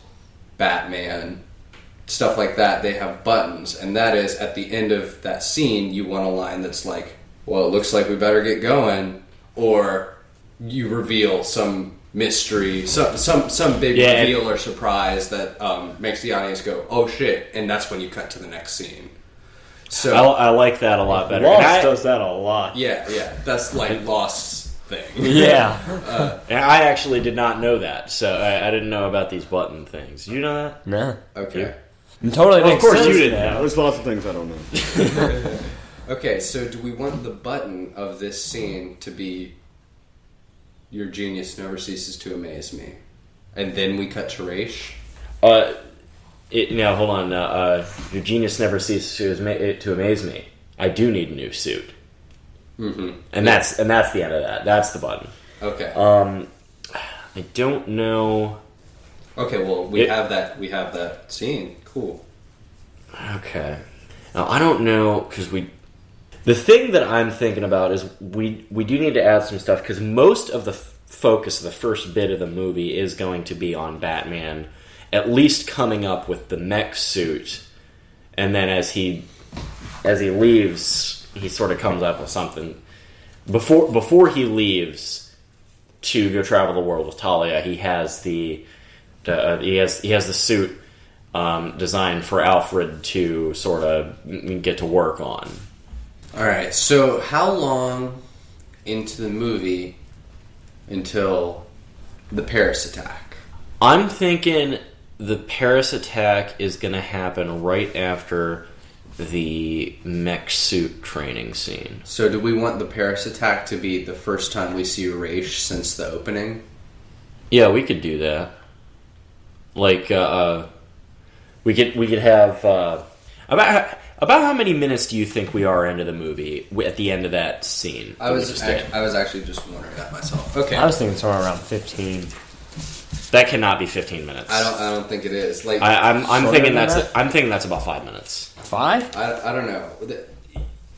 Batman, stuff like that, they have buttons, and that is at the end of that scene, you want a line that's like, well, it looks like we better get going, or you reveal some mystery, some big reveal or surprise that makes the audience go, oh shit, and that's when you cut to the next scene. So I like that a lot better. Lost does that a lot. Yeah, that's like Lost's thing. Yeah. And I actually did not know that, so I didn't know about these button things. You know that? No. Okay. Totally Well, of makes course sense you didn't now. know. There's lots of things I don't know. Okay, so do we want the button of this scene to be "Your genius never ceases to amaze me," and then we cut to Raish? Now, hold on. Your genius never ceases to amaze me. I do need a new suit. Mm-hmm. And that's the end of that. That's the button. Okay. I don't know. Okay. Well, we have that scene. Cool. Okay. Now, I don't know, because the thing that I'm thinking about is we do need to add some stuff, because most of the focus of the first bit of the movie is going to be on Batman at least coming up with the mech suit, and then as he leaves, he sort of comes up with something. Before he leaves to go travel the world with Talia, he has the suit designed for Alfred to sort of get to work on. All right. So, how long into the movie until the Paris attack? I'm thinking the Paris attack is going to happen right after the mech suit training scene. So, do we want the Paris attack to be the first time we see Raish since the opening? Yeah, we could do that. Like, we could have about how many minutes do you think we are into the movie at the end of that scene? I was actually just wondering that myself. Okay. I was thinking somewhere around 15. That cannot be 15 minutes. I don't think it is. Like I'm thinking that's about 5 minutes. 5? I don't know.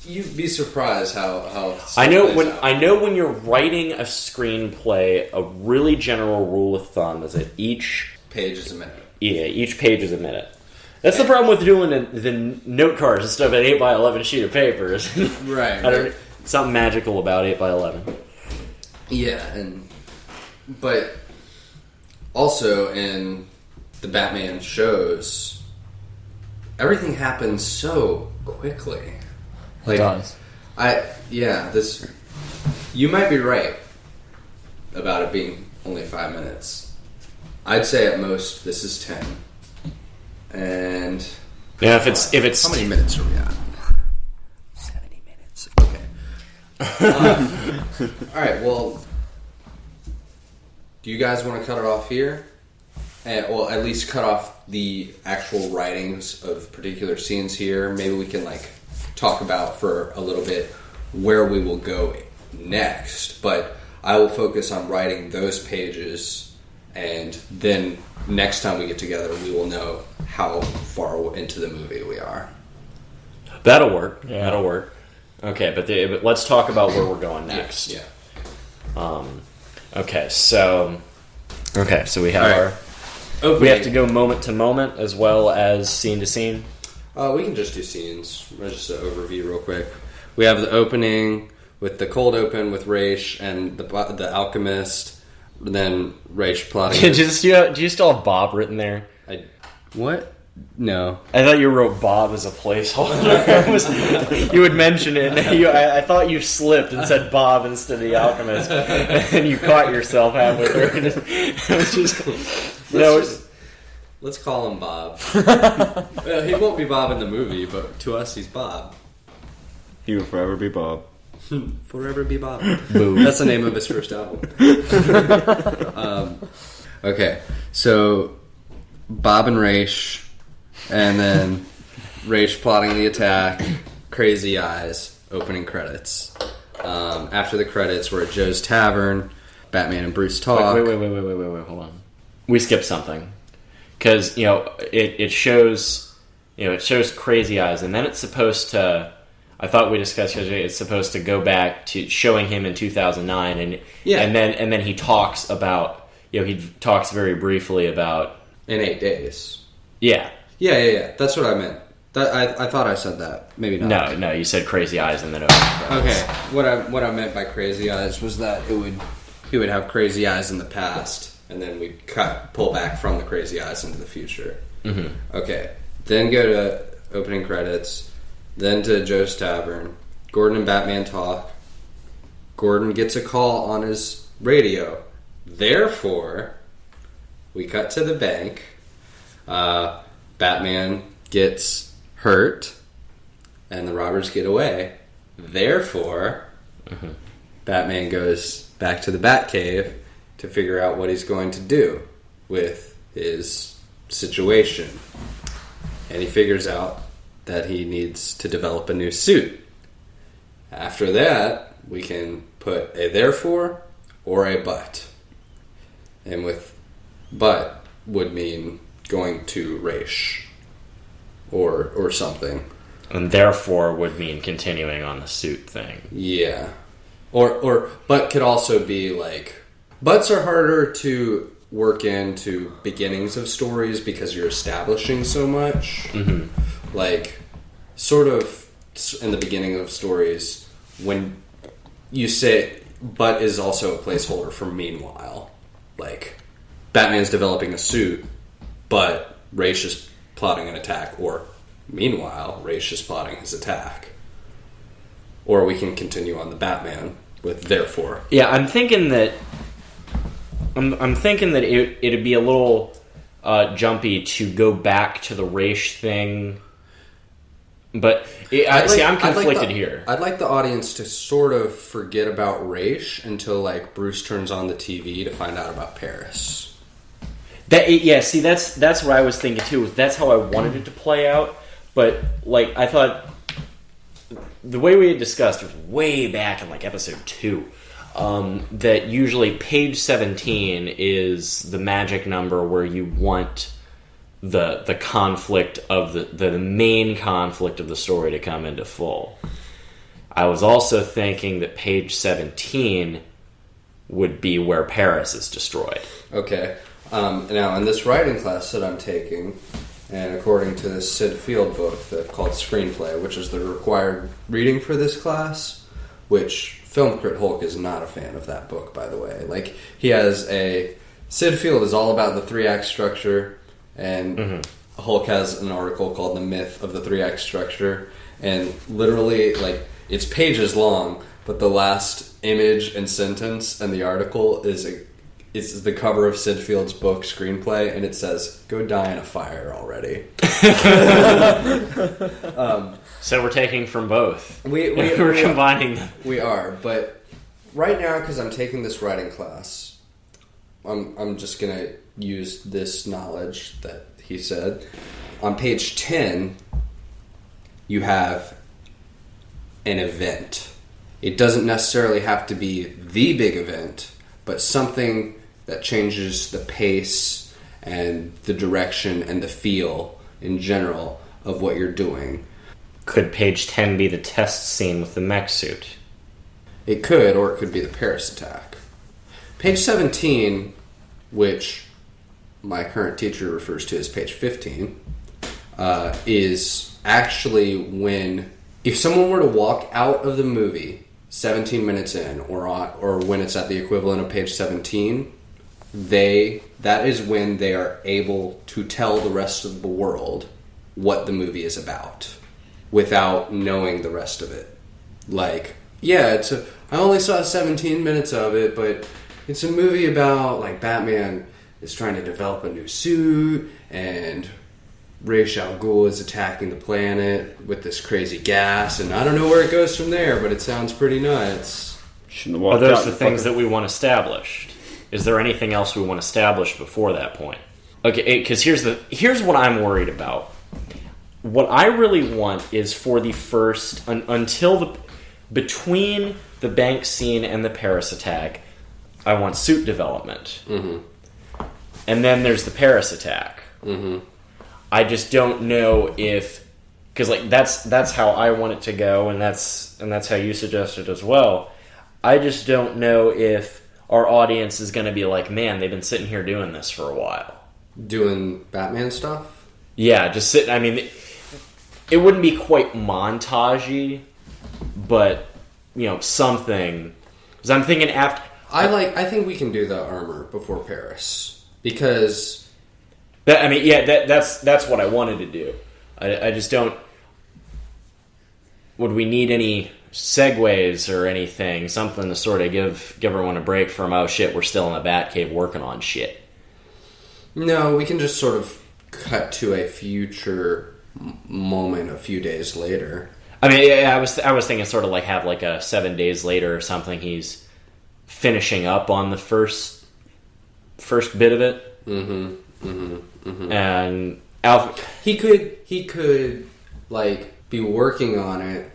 You'd be surprised how I know plays out. when you're writing a screenplay, a really general rule of thumb is that each page is a minute. Yeah, each page is a minute. That's the problem with doing the note cards instead of an 8x11 sheet of paper. Right. Something magical about 8x11. Yeah, but also in the Batman shows, everything happens so quickly. It does. You might be right about it being only 5 minutes. I'd say at most this is 10. And yeah, if it's how many minutes are we at? 70 minutes. Okay. All right. Well, do you guys want to cut it off here? Well, at least cut off the actual writings of particular scenes here. Maybe we can talk about for a little bit where we will go next. But I will focus on writing those pages, and then next time we get together, we will know how far into the movie we are. That'll work. Yeah. That'll work. Okay, but let's talk about where we're going next. Yeah. So we have All right. Opening. we have to go moment to moment as well as scene to scene. We can just do scenes. Just an overview real quick. We have the opening with the cold open with Raish and the alchemist. Then Raish plotting. Do you still have Bob written there? What? No. I thought you wrote Bob as a placeholder. You would mention it. And I thought you slipped and said Bob instead of the alchemist, and you caught yourself halfway through. It was Let's call him Bob. Well, he won't be Bob in the movie, but to us, he's Bob. He will forever be Bob. Forever be Bob. Boo. That's the name of his first album. Okay, so Bob and Raish, and then Raish plotting the attack, crazy eyes, opening credits. After the credits, we're at Joe's Tavern, Batman and Bruce talk. Wait, hold on. We skipped something. Because, it shows crazy eyes, and then it's supposed to... I thought we discussed yesterday. It's supposed to go back to showing him in 2009, and then he talks about he talks very briefly about In 8 days. yeah, Yeah. That's what I meant. I thought I said that. Maybe not. No, you said crazy eyes and then opening credits. Okay. What I meant by crazy eyes was that he would have crazy eyes in the past, and then we'd pull back from the crazy eyes into the future. Mm-hmm. Okay. Then go to opening credits. Then to Joe's Tavern. Gordon and Batman talk. Gordon gets a call on his radio. Therefore, we cut to the bank. Batman gets hurt, and the robbers get away. Therefore, Batman goes back to the Batcave to figure out what he's going to do with his situation. And he figures out that he needs to develop a new suit. After that, we can put a therefore or a but. And with but would mean going to Raish or something. And therefore would mean continuing on the suit thing. Yeah. Or but could also be like, buts are harder to work into beginnings of stories because you're establishing so much. Mm-hmm. Like, sort of in the beginning of stories, when you say but is also a placeholder for meanwhile. Like, Batman's developing a suit, but Raish is plotting an attack, or meanwhile, Raish is plotting his attack. Or we can continue on the Batman with therefore. Yeah, I'm thinking that it'd be a little jumpy to go back to the Raish thing, but I'm conflicted here. I'd like the audience to sort of forget about Raish until like Bruce turns on the TV to find out about Paris. That's what I was thinking too. That's how I wanted it to play out, but like I thought. The way we had discussed was way back in like episode 2 that usually page 17 is the magic number where you want the conflict of the main conflict of the story to come into full. I was also thinking that page 17 would be where Paris is destroyed. Okay. Now in this writing class that I'm taking, and according to this Sid Field book called Screenplay, which is the required reading for this class, which Film Crit Hulk is not a fan of that book, by the way. Like, he has Sid Field is all about the 3-act structure, and Hulk has an article called The Myth of the 3-act structure, and literally, like, it's pages long, but the last image and sentence in the article is it's the cover of Sid Field's book, Screenplay, and it says, "Go die in a fire already." So we're taking from both. We're combining them. We are, but right now, because I'm taking this writing class, I'm just going to use this knowledge that he said. On page 10, you have an event. It doesn't necessarily have to be the big event, but something that changes the pace and the direction and the feel in general of what you're doing. Could page 10 be the test scene with the mech suit? It could, or it could be the Paris attack. Page 17, which my current teacher refers to as page 15, is actually when, if someone were to walk out of the movie 17 minutes in, or when it's at the equivalent of page 17, that is when they are able to tell the rest of the world what the movie is about without knowing the rest of it. Like, yeah, I only saw 17 minutes of it, but it's a movie about, like, Batman is trying to develop a new suit, and Ra's al Ghul is attacking the planet with this crazy gas, and I don't know where it goes from there, but it sounds pretty nuts. Are those the things that we want established? Is there anything else we want established before that point? Okay, because here's what I'm worried about. What I really want is for the first between the bank scene and the Paris attack, I want suit development, and then there's the Paris attack. I just don't know because like that's how I want it to go, and that's how you suggested as well. I just don't know if our audience is going to be like, man, they've been sitting here doing this for a while. Doing Batman stuff? Yeah, just sit. I mean, it wouldn't be quite montagey, but something. Because I'm thinking after. I think we can do the armor before Paris because. That's what I wanted to do. I just don't. Would we need any segues or anything? Something to sort of give everyone a break from, oh shit, we're still in the Batcave working on shit. No, we can just sort of cut to a future moment a few days later. I mean, I was thinking sort of like have like a 7 days later or something. He's finishing up on the first bit of it. And Alfred, he could like be working on it.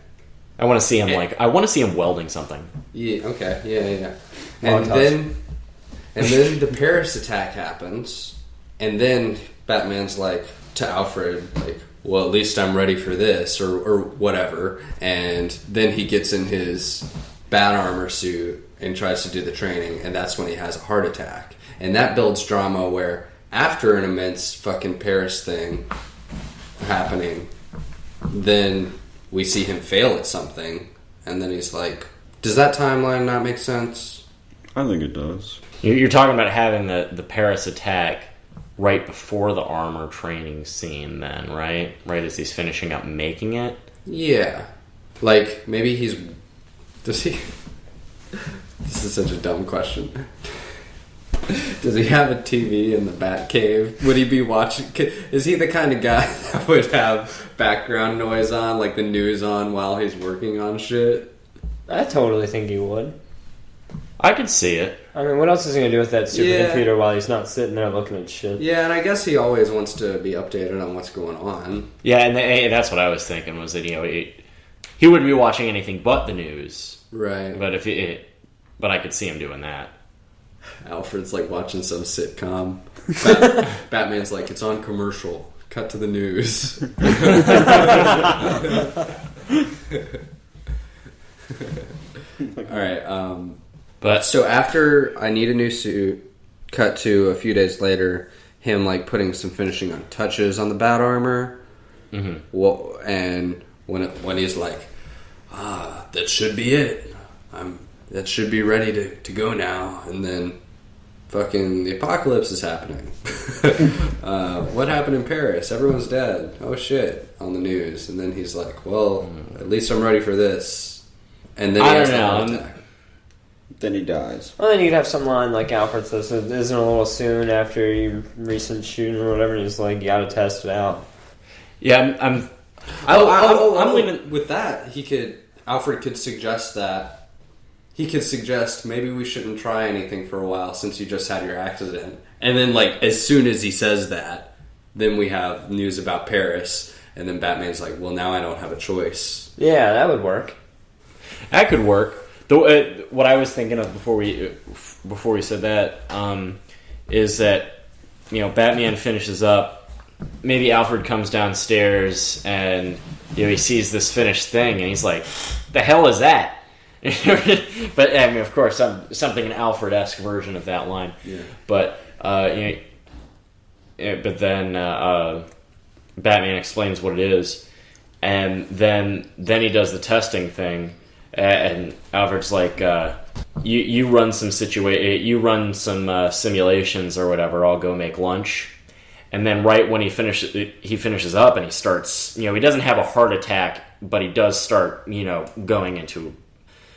I want to see him I want to see him welding something. Yeah. Okay. Yeah. And then the Paris attack happens, and then Batman's like to Alfred, like, well, at least I'm ready for this, or whatever. And then he gets in his bat armor suit and tries to do the training, and that's when he has a heart attack. And that builds drama where after an immense fucking Paris thing happening, then we see him fail at something, and then he's like, does that timeline not make sense? I think it does. You're talking about having the Paris attack right before the armor training scene then, right? Right as he's finishing up making it? Yeah. Like, maybe does he... This is such a dumb question. Does he have a TV in the Batcave? Would he be watching... Is he the kind of guy that would have background noise on, like the news on, while he's working on shit? I totally think he would. I could see it. I mean, what else is he going to do with that supercomputer while he's not sitting there looking at shit? Yeah, and I guess he always wants to be updated on what's going on. Yeah, and that's what I was thinking, was that, he wouldn't be watching anything but the news. Right. But I could see him doing that. Alfred's like watching some sitcom. Batman's like, it's on commercial. Cut to the news. Alright, but so after I Need a New Suit, cut to a few days later, him like putting some finishing on touches on the bat armor. Mm-hmm. And when he's like, that should be it. That should be ready to go now. And then fucking the apocalypse is happening. What happened in Paris? Everyone's dead. Oh shit, on the news. And then he's like, well, at least I'm ready for this. And then he has the heart attack. Then he dies. Well, then you could have some line like Alfred says, isn't it a little soon after your recent shooting or whatever, and he's like, you gotta test it out. Yeah, I'm leaving... With that, Alfred could suggest that. He could suggest maybe we shouldn't try anything for a while since you just had your accident. And then, like, as soon as he says that, then we have news about Paris, and then Batman's like, well, now I don't have a choice. Yeah, that would work. That could work. What I was thinking of before we said that is that Batman finishes up. Maybe Alfred comes downstairs and he sees this finished thing and he's like, "The hell is that?" But I mean, of course, something an Alfred-esque version of that line. Yeah. But but then Batman explains what it is, and then he does the testing thing. And Alfred's like, you run some simulations or whatever. I'll go make lunch. And then right when he finishes up and he starts, he doesn't have a heart attack, but he does start, going into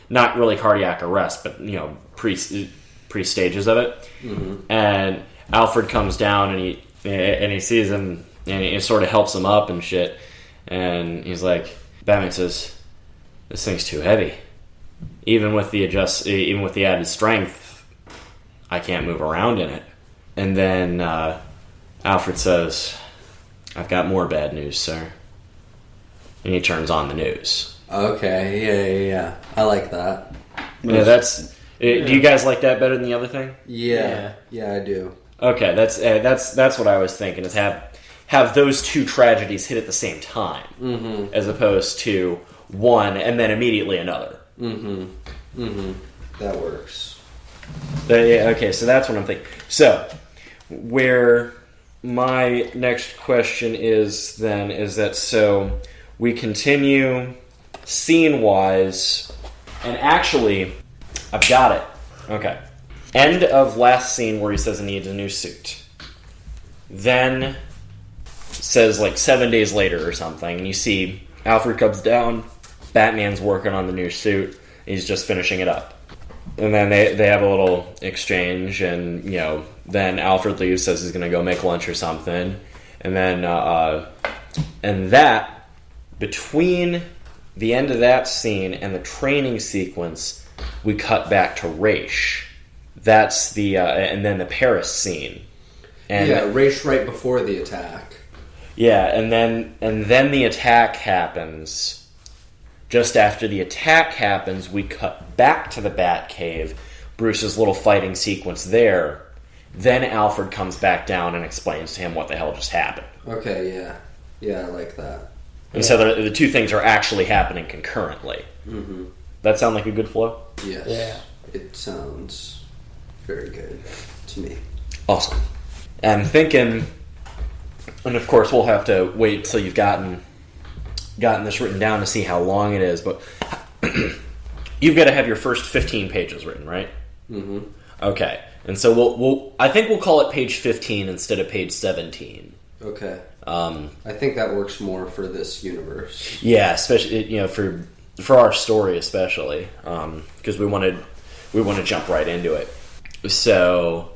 not really cardiac arrest, but pre stages of it. Mm-hmm. And Alfred comes down and he sees him and he sort of helps him up and shit. And he's like, Batman says, "This thing's too heavy. Even with the added strength, I can't move around in it." And then Alfred says, "I've got more bad news, sir." And he turns on the news. Okay, yeah. I like that. Yeah, that's. Do you guys like that better than the other thing? Yeah, I do. Okay, that's what I was thinking. Is have those two tragedies hit at the same time, as opposed to one and then immediately another. That works. Okay, so that's what I'm thinking. So, where my next question is that so we continue scene-wise, and actually, I've got it. Okay. End of last scene where he says he needs a new suit. Then says like 7 days later or something, and you see Alfred comes down, Batman's working on the new suit, he's just finishing it up. And then they have a little exchange, and then Alfred leaves, says he's going to go make lunch or something, and then and that between the end of that scene and the training sequence, we cut back to Raish. That's the and then the Paris scene. And Raish right before the attack. Yeah, and then the attack happens. Just after the attack happens, we cut back to the Batcave, Bruce's little fighting sequence there. Then Alfred comes back down and explains to him what the hell just happened. Okay, yeah. Yeah, I like that. And so the two things are actually happening concurrently. Mm-hmm. That sound like a good flow? Yes. Yeah. It sounds very good to me. Awesome. I'm thinking, and of course we'll have to wait till you've gotten this written down to see how long it is, but you've got to have your first 15 pages written, right? Mm-hmm. Okay. And so I think we'll call it page 15 instead of page 17. Okay. I think that works more for this universe. Yeah, especially for our story especially, because we want to jump right into it. So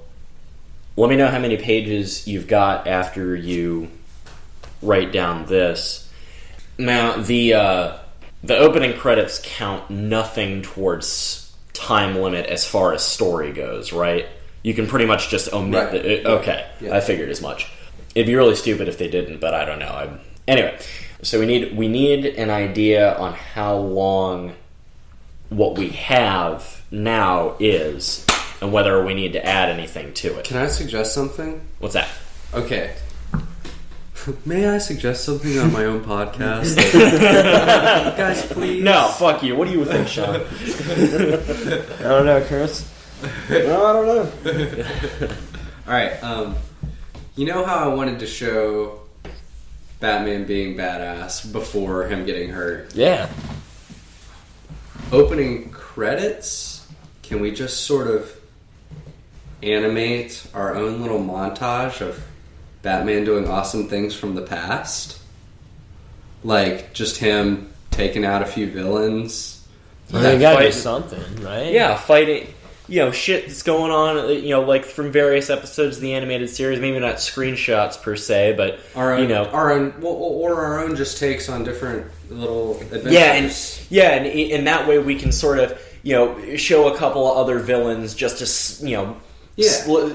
let me know how many pages you've got after you write down this. Now, the opening credits count nothing towards time limit as far as story goes, right? You can pretty much just omit okay, yeah. I figured as much. It'd be really stupid if they didn't, but I don't know. Anyway, so we need an idea on how long what we have now is, and whether we need to add anything to it. Can I suggest something? What's that? Okay. May I suggest something on my own podcast? Guys, please. No, fuck you. What do you think, Sean? I don't know, Chris. No, I don't know. Alright, you know how I wanted to show Batman being badass before him getting hurt? Yeah. Opening credits, can we just sort of animate our own little montage of Batman doing awesome things from the past? Like, just him taking out a few villains. Well, you gotta do something, right? Yeah, fighting, shit that's going on, like from various episodes of the animated series. Maybe not screenshots per se, but our own just takes on different little adventures. And that way we can sort of, show a couple of other villains just to,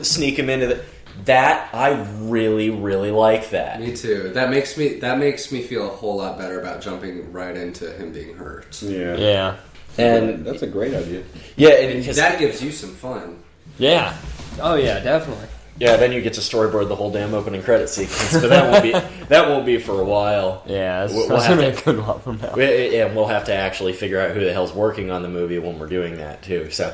sneak them into the. That I really, really like that. Me too. That makes me feel a whole lot better about jumping right into him being hurt. Yeah. Yeah. And that's a great idea. Yeah, and that gives you some fun. Yeah. Oh yeah, definitely. Yeah, then you get to storyboard the whole damn opening credit sequence, but that won't be for a while. Yeah, we'll have to a good while from now. And we'll have to actually figure out who the hell's working on the movie when we're doing that too. So,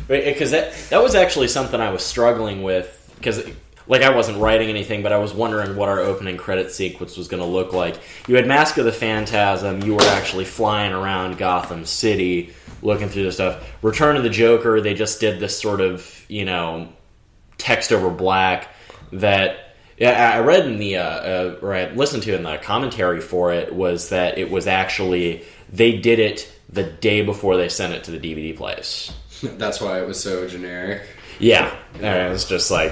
because that was actually something I was struggling with, because I wasn't writing anything, but I was wondering what our opening credit sequence was going to look like. You had Mask of the Phantasm. You were actually flying around Gotham City, looking through the stuff. Return of the Joker. They just did this sort of text over black that I read in the or I listened to in the commentary for it, was that it was actually they did it the day before they sent it to the DVD place. That's why it was so generic. Yeah, it was just like.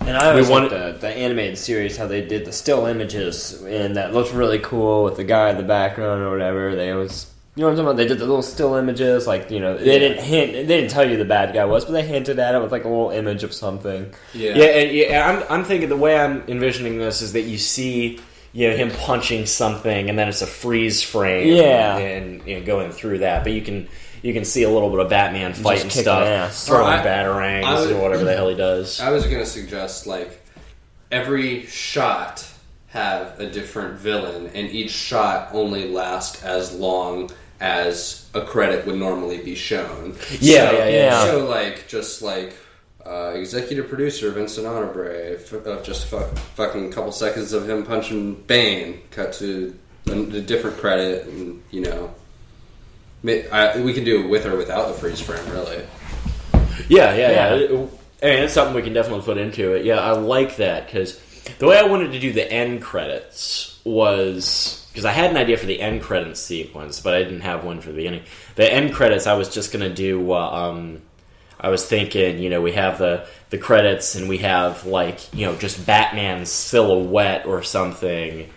And I always liked the animated series, how they did the still images, and that looked really cool with the guy in the background or whatever. They always, what I'm talking about? They did the little still images, they didn't tell you the bad guy was, but they hinted at it with like a little image of something. Yeah. I'm thinking the way I'm envisioning this is that you see, him punching something, and then it's a freeze frame. Yeah, and going through that, but you can see a little bit of Batman fighting stuff, throwing batarangs or whatever the hell he does. I was going to suggest, every shot have a different villain, and each shot only lasts as long as a credit would normally be shown. Yeah. So, executive producer Vincent Ottobre, just fucking couple seconds of him punching Bane, cut to a different credit, and we can do it with or without the freeze frame, really. Yeah. And it's something we can definitely put into it. Yeah, I like that, because the way I wanted to do the end credits was... because I had an idea for the end credits sequence, but I didn't have one for the beginning. The end credits, I was just going to do... I was thinking, we have the credits, and we have, just Batman's silhouette or something.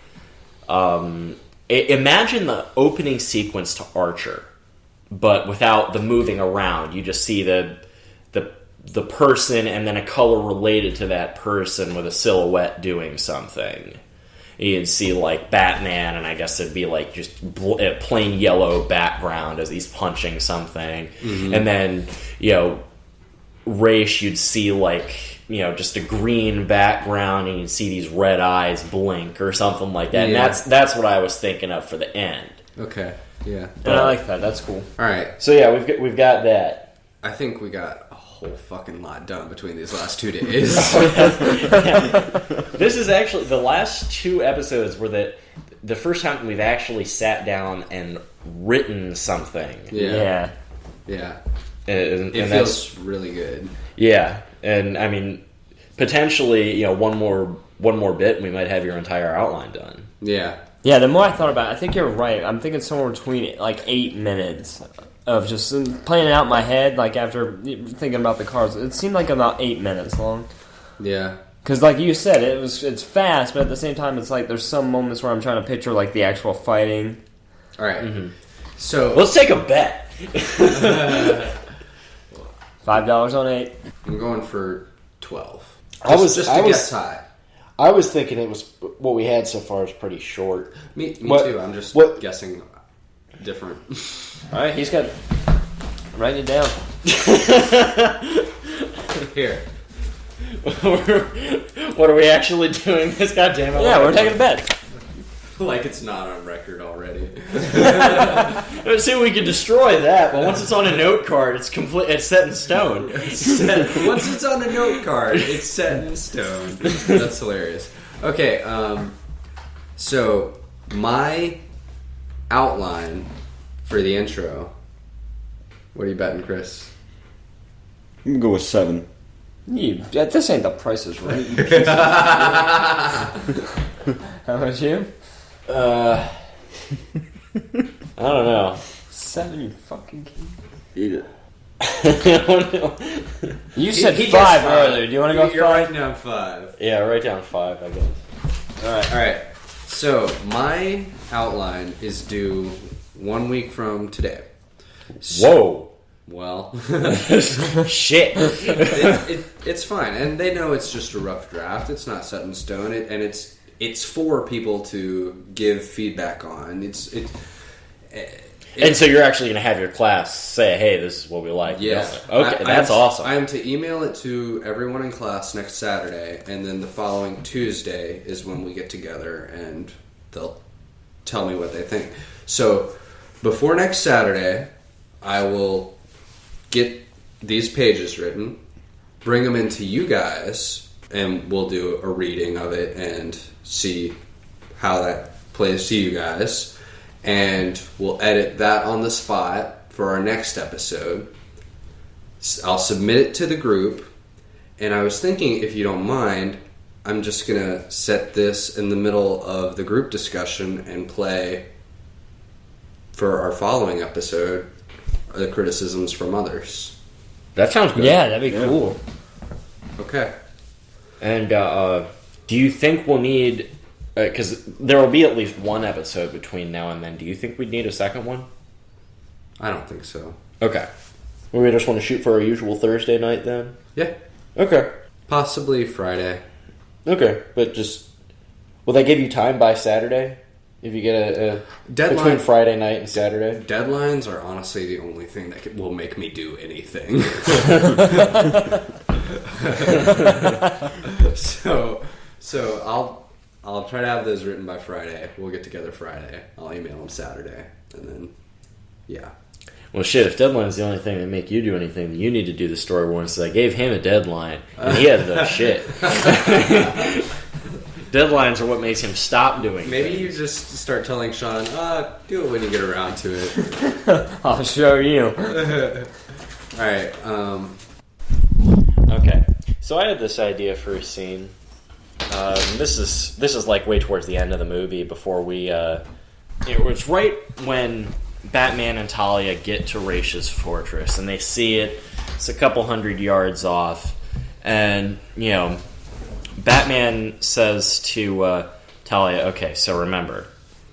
Imagine the opening sequence to Archer, but without the moving around. You just see the person and then a color related to that person with a silhouette doing something. You'd see Batman, and I guess it'd be just a plain yellow background as he's punching something. Mm-hmm. And then, Ra's, you'd see just a green background, and you'd see these red eyes blink or something like that. Yeah. And that's what I was thinking of for the end. Okay. Yeah. And I like that. That's cool. All right. So yeah, we've got that. I think we got a whole fucking lot done between these last 2 days. This is actually the last 2 episodes were the first time we've actually sat down and written something. Yeah. And it feels really good. Yeah, and I mean, potentially, one more bit, and we might have your entire outline done. Yeah. Yeah, the more I thought about it, I think you're right. I'm thinking somewhere between 8 minutes of just playing it out in my head, after thinking about the cards. It seemed like about 8 minutes long. Yeah. Because like you said, it's fast, but at the same time, it's there's some moments where I'm trying to picture the actual fighting. All right. Mm-hmm. So let's take a bet. $5 on 8. I'm going for 12. I was guess high. I was thinking it was what we had so far is pretty short. Me too. I'm just guessing different. All right, he's got. Write it down. Here. What are we actually doing? This goddamn. Yeah, we're taking a bet. Like it's not on record already. Let's see if we can destroy that, but once it's on a note card, it's set in stone. Once it's on a note card, it's set in stone. That's hilarious. Okay, so my outline for the intro. What are you betting, Chris? I'm gonna go with 7. This ain't the Price is Right. How about you? I don't know. 7, you fucking kid. Eat it. I don't know. You said 5 earlier. Do you want to go 5? You're writing down 5. Yeah, write down 5, I guess. All right. So my outline is due 1 week from today. Whoa. Well, shit. It's fine, and they know it's just a rough draft. It's not set in stone, and it's for people to give feedback on. And so you're actually going to have your class say, "Hey, this is what we like." Yeah. Okay, that's awesome. I am to email it to everyone in class next Saturday, and then the following Tuesday is when we get together, and they'll tell me what they think. So before next Saturday, I will get these pages written, bring them into you guys, and we'll do a reading of it and see how that plays to you guys. And we'll edit that on the spot for our next episode. I'll submit it to the group, and I was thinking, if you don't mind, I'm just going to set this in the middle of the group discussion and play for our following episode the criticisms from others. That sounds good. Yeah, that'd be cool. Okay. And do you think we'll need... Because there will be at least one episode between now and then. Do you think we'd need a second one? I don't think so. Okay. We just want to shoot for our usual Thursday night then? Yeah. Okay. Possibly Friday. Okay, but just... Will that give you time by Saturday? If you get a deadline between Friday night and Saturday? Deadlines are honestly the only thing that will make me do anything. So I'll try to have those written by Friday. We'll get together Friday. I'll email them Saturday, and then yeah. well, shit, if deadline's the only thing that make you do anything, then you need to do the storyboard. So I gave him a deadline, and he hasn't done shit. Deadlines are what makes him stop doing Maybe things. you just start telling Sean, do it when you get around to it. I'll show you. Alright, Okay, so I had this idea for a scene. This is like way towards the end of the movie before we. It was right when Batman and Talia get to Raish's fortress, and they see it. It's a couple hundred yards off, and Batman says to Talia, "Okay, so remember,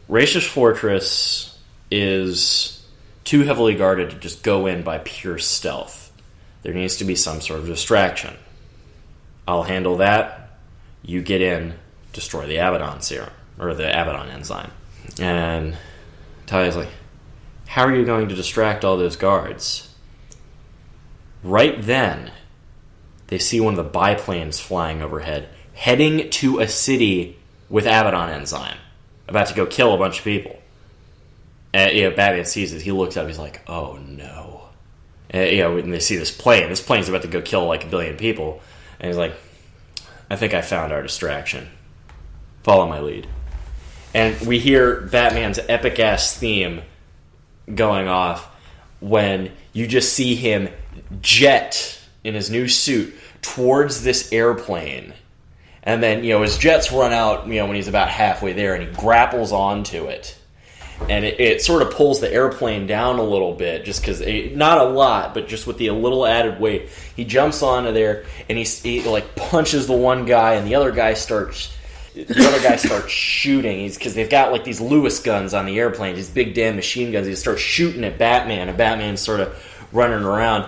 Raish's fortress is too heavily guarded to just go in by pure stealth. There needs to be some sort of distraction. I'll handle that. You get in, destroy the Abaddon serum, or the Abaddon enzyme." And Talia's like, "How are you going to distract all those guards?" Right then, they see one of the biplanes flying overhead, heading to a city with Abaddon enzyme, about to go kill a bunch of people. And Batman sees it. He looks up. He's like, "Oh no!" And they see this plane. This plane's about to go kill like 1 billion people. And he's like, "I think I found our distraction. Follow my lead." And we hear Batman's epic ass theme going off when you just see him jet in his new suit towards this airplane. And then, his jets run out, when he's about halfway there, and he grapples onto it. And it sort of pulls the airplane down a little bit, just because, not a lot, but just with a little added weight. He jumps onto there, and he like punches the one guy, and the other guy starts shooting. Because they've got like these Lewis guns on the airplane, these big damn machine guns. He starts shooting at Batman, and Batman's sort of running around,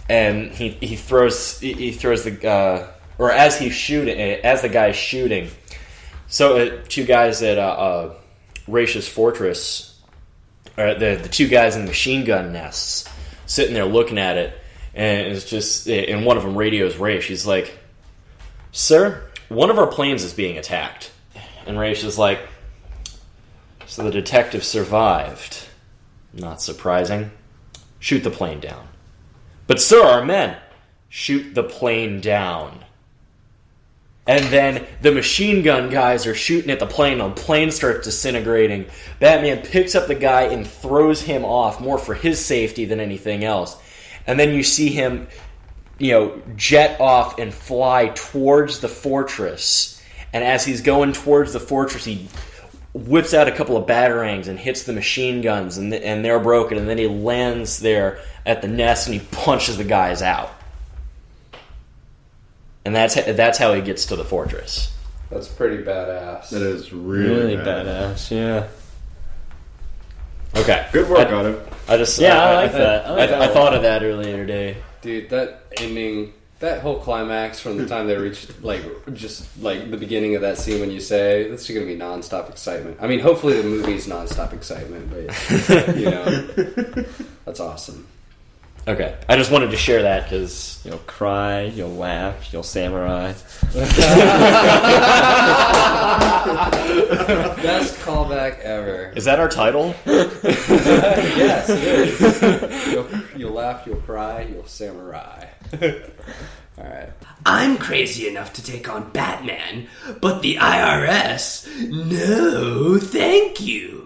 and he throws the or as he's shooting, as the guy's shooting. So two guys at Raish's fortress, or the two guys in the machine gun nests, sitting there looking at it, and it's just, and one of them radios Raish. He's like, "Sir, one of our planes is being attacked." And Raish is like, "So the detective survived. Not surprising. Shoot the plane down." "But sir, our men." "Shoot the plane down." And then the machine gun guys are shooting at the plane. The plane starts disintegrating. Batman picks up the guy and throws him off, more for his safety than anything else. And then you see him, jet off and fly towards the fortress. And as he's going towards the fortress, he whips out a couple of batarangs and hits the machine guns, and they're broken. And then he lands there at the nest and he punches the guys out. And that's how he gets to the fortress. that's pretty badass. That is really badass. Yeah. Okay. Good work on it. I like that. I thought of that earlier today. Dude, that ending, that whole climax from the time they reached, just the beginning of that scene when you say, this is going to be nonstop excitement. I mean, hopefully the movie's nonstop excitement, but, that's awesome. Okay. I just wanted to share that because... You'll cry, you'll laugh, you'll samurai. Best callback ever. Is that our title? Yes, it is. You'll laugh, you'll cry, you'll samurai. Alright. I'm crazy enough to take on Batman, but the IRS, no thank you.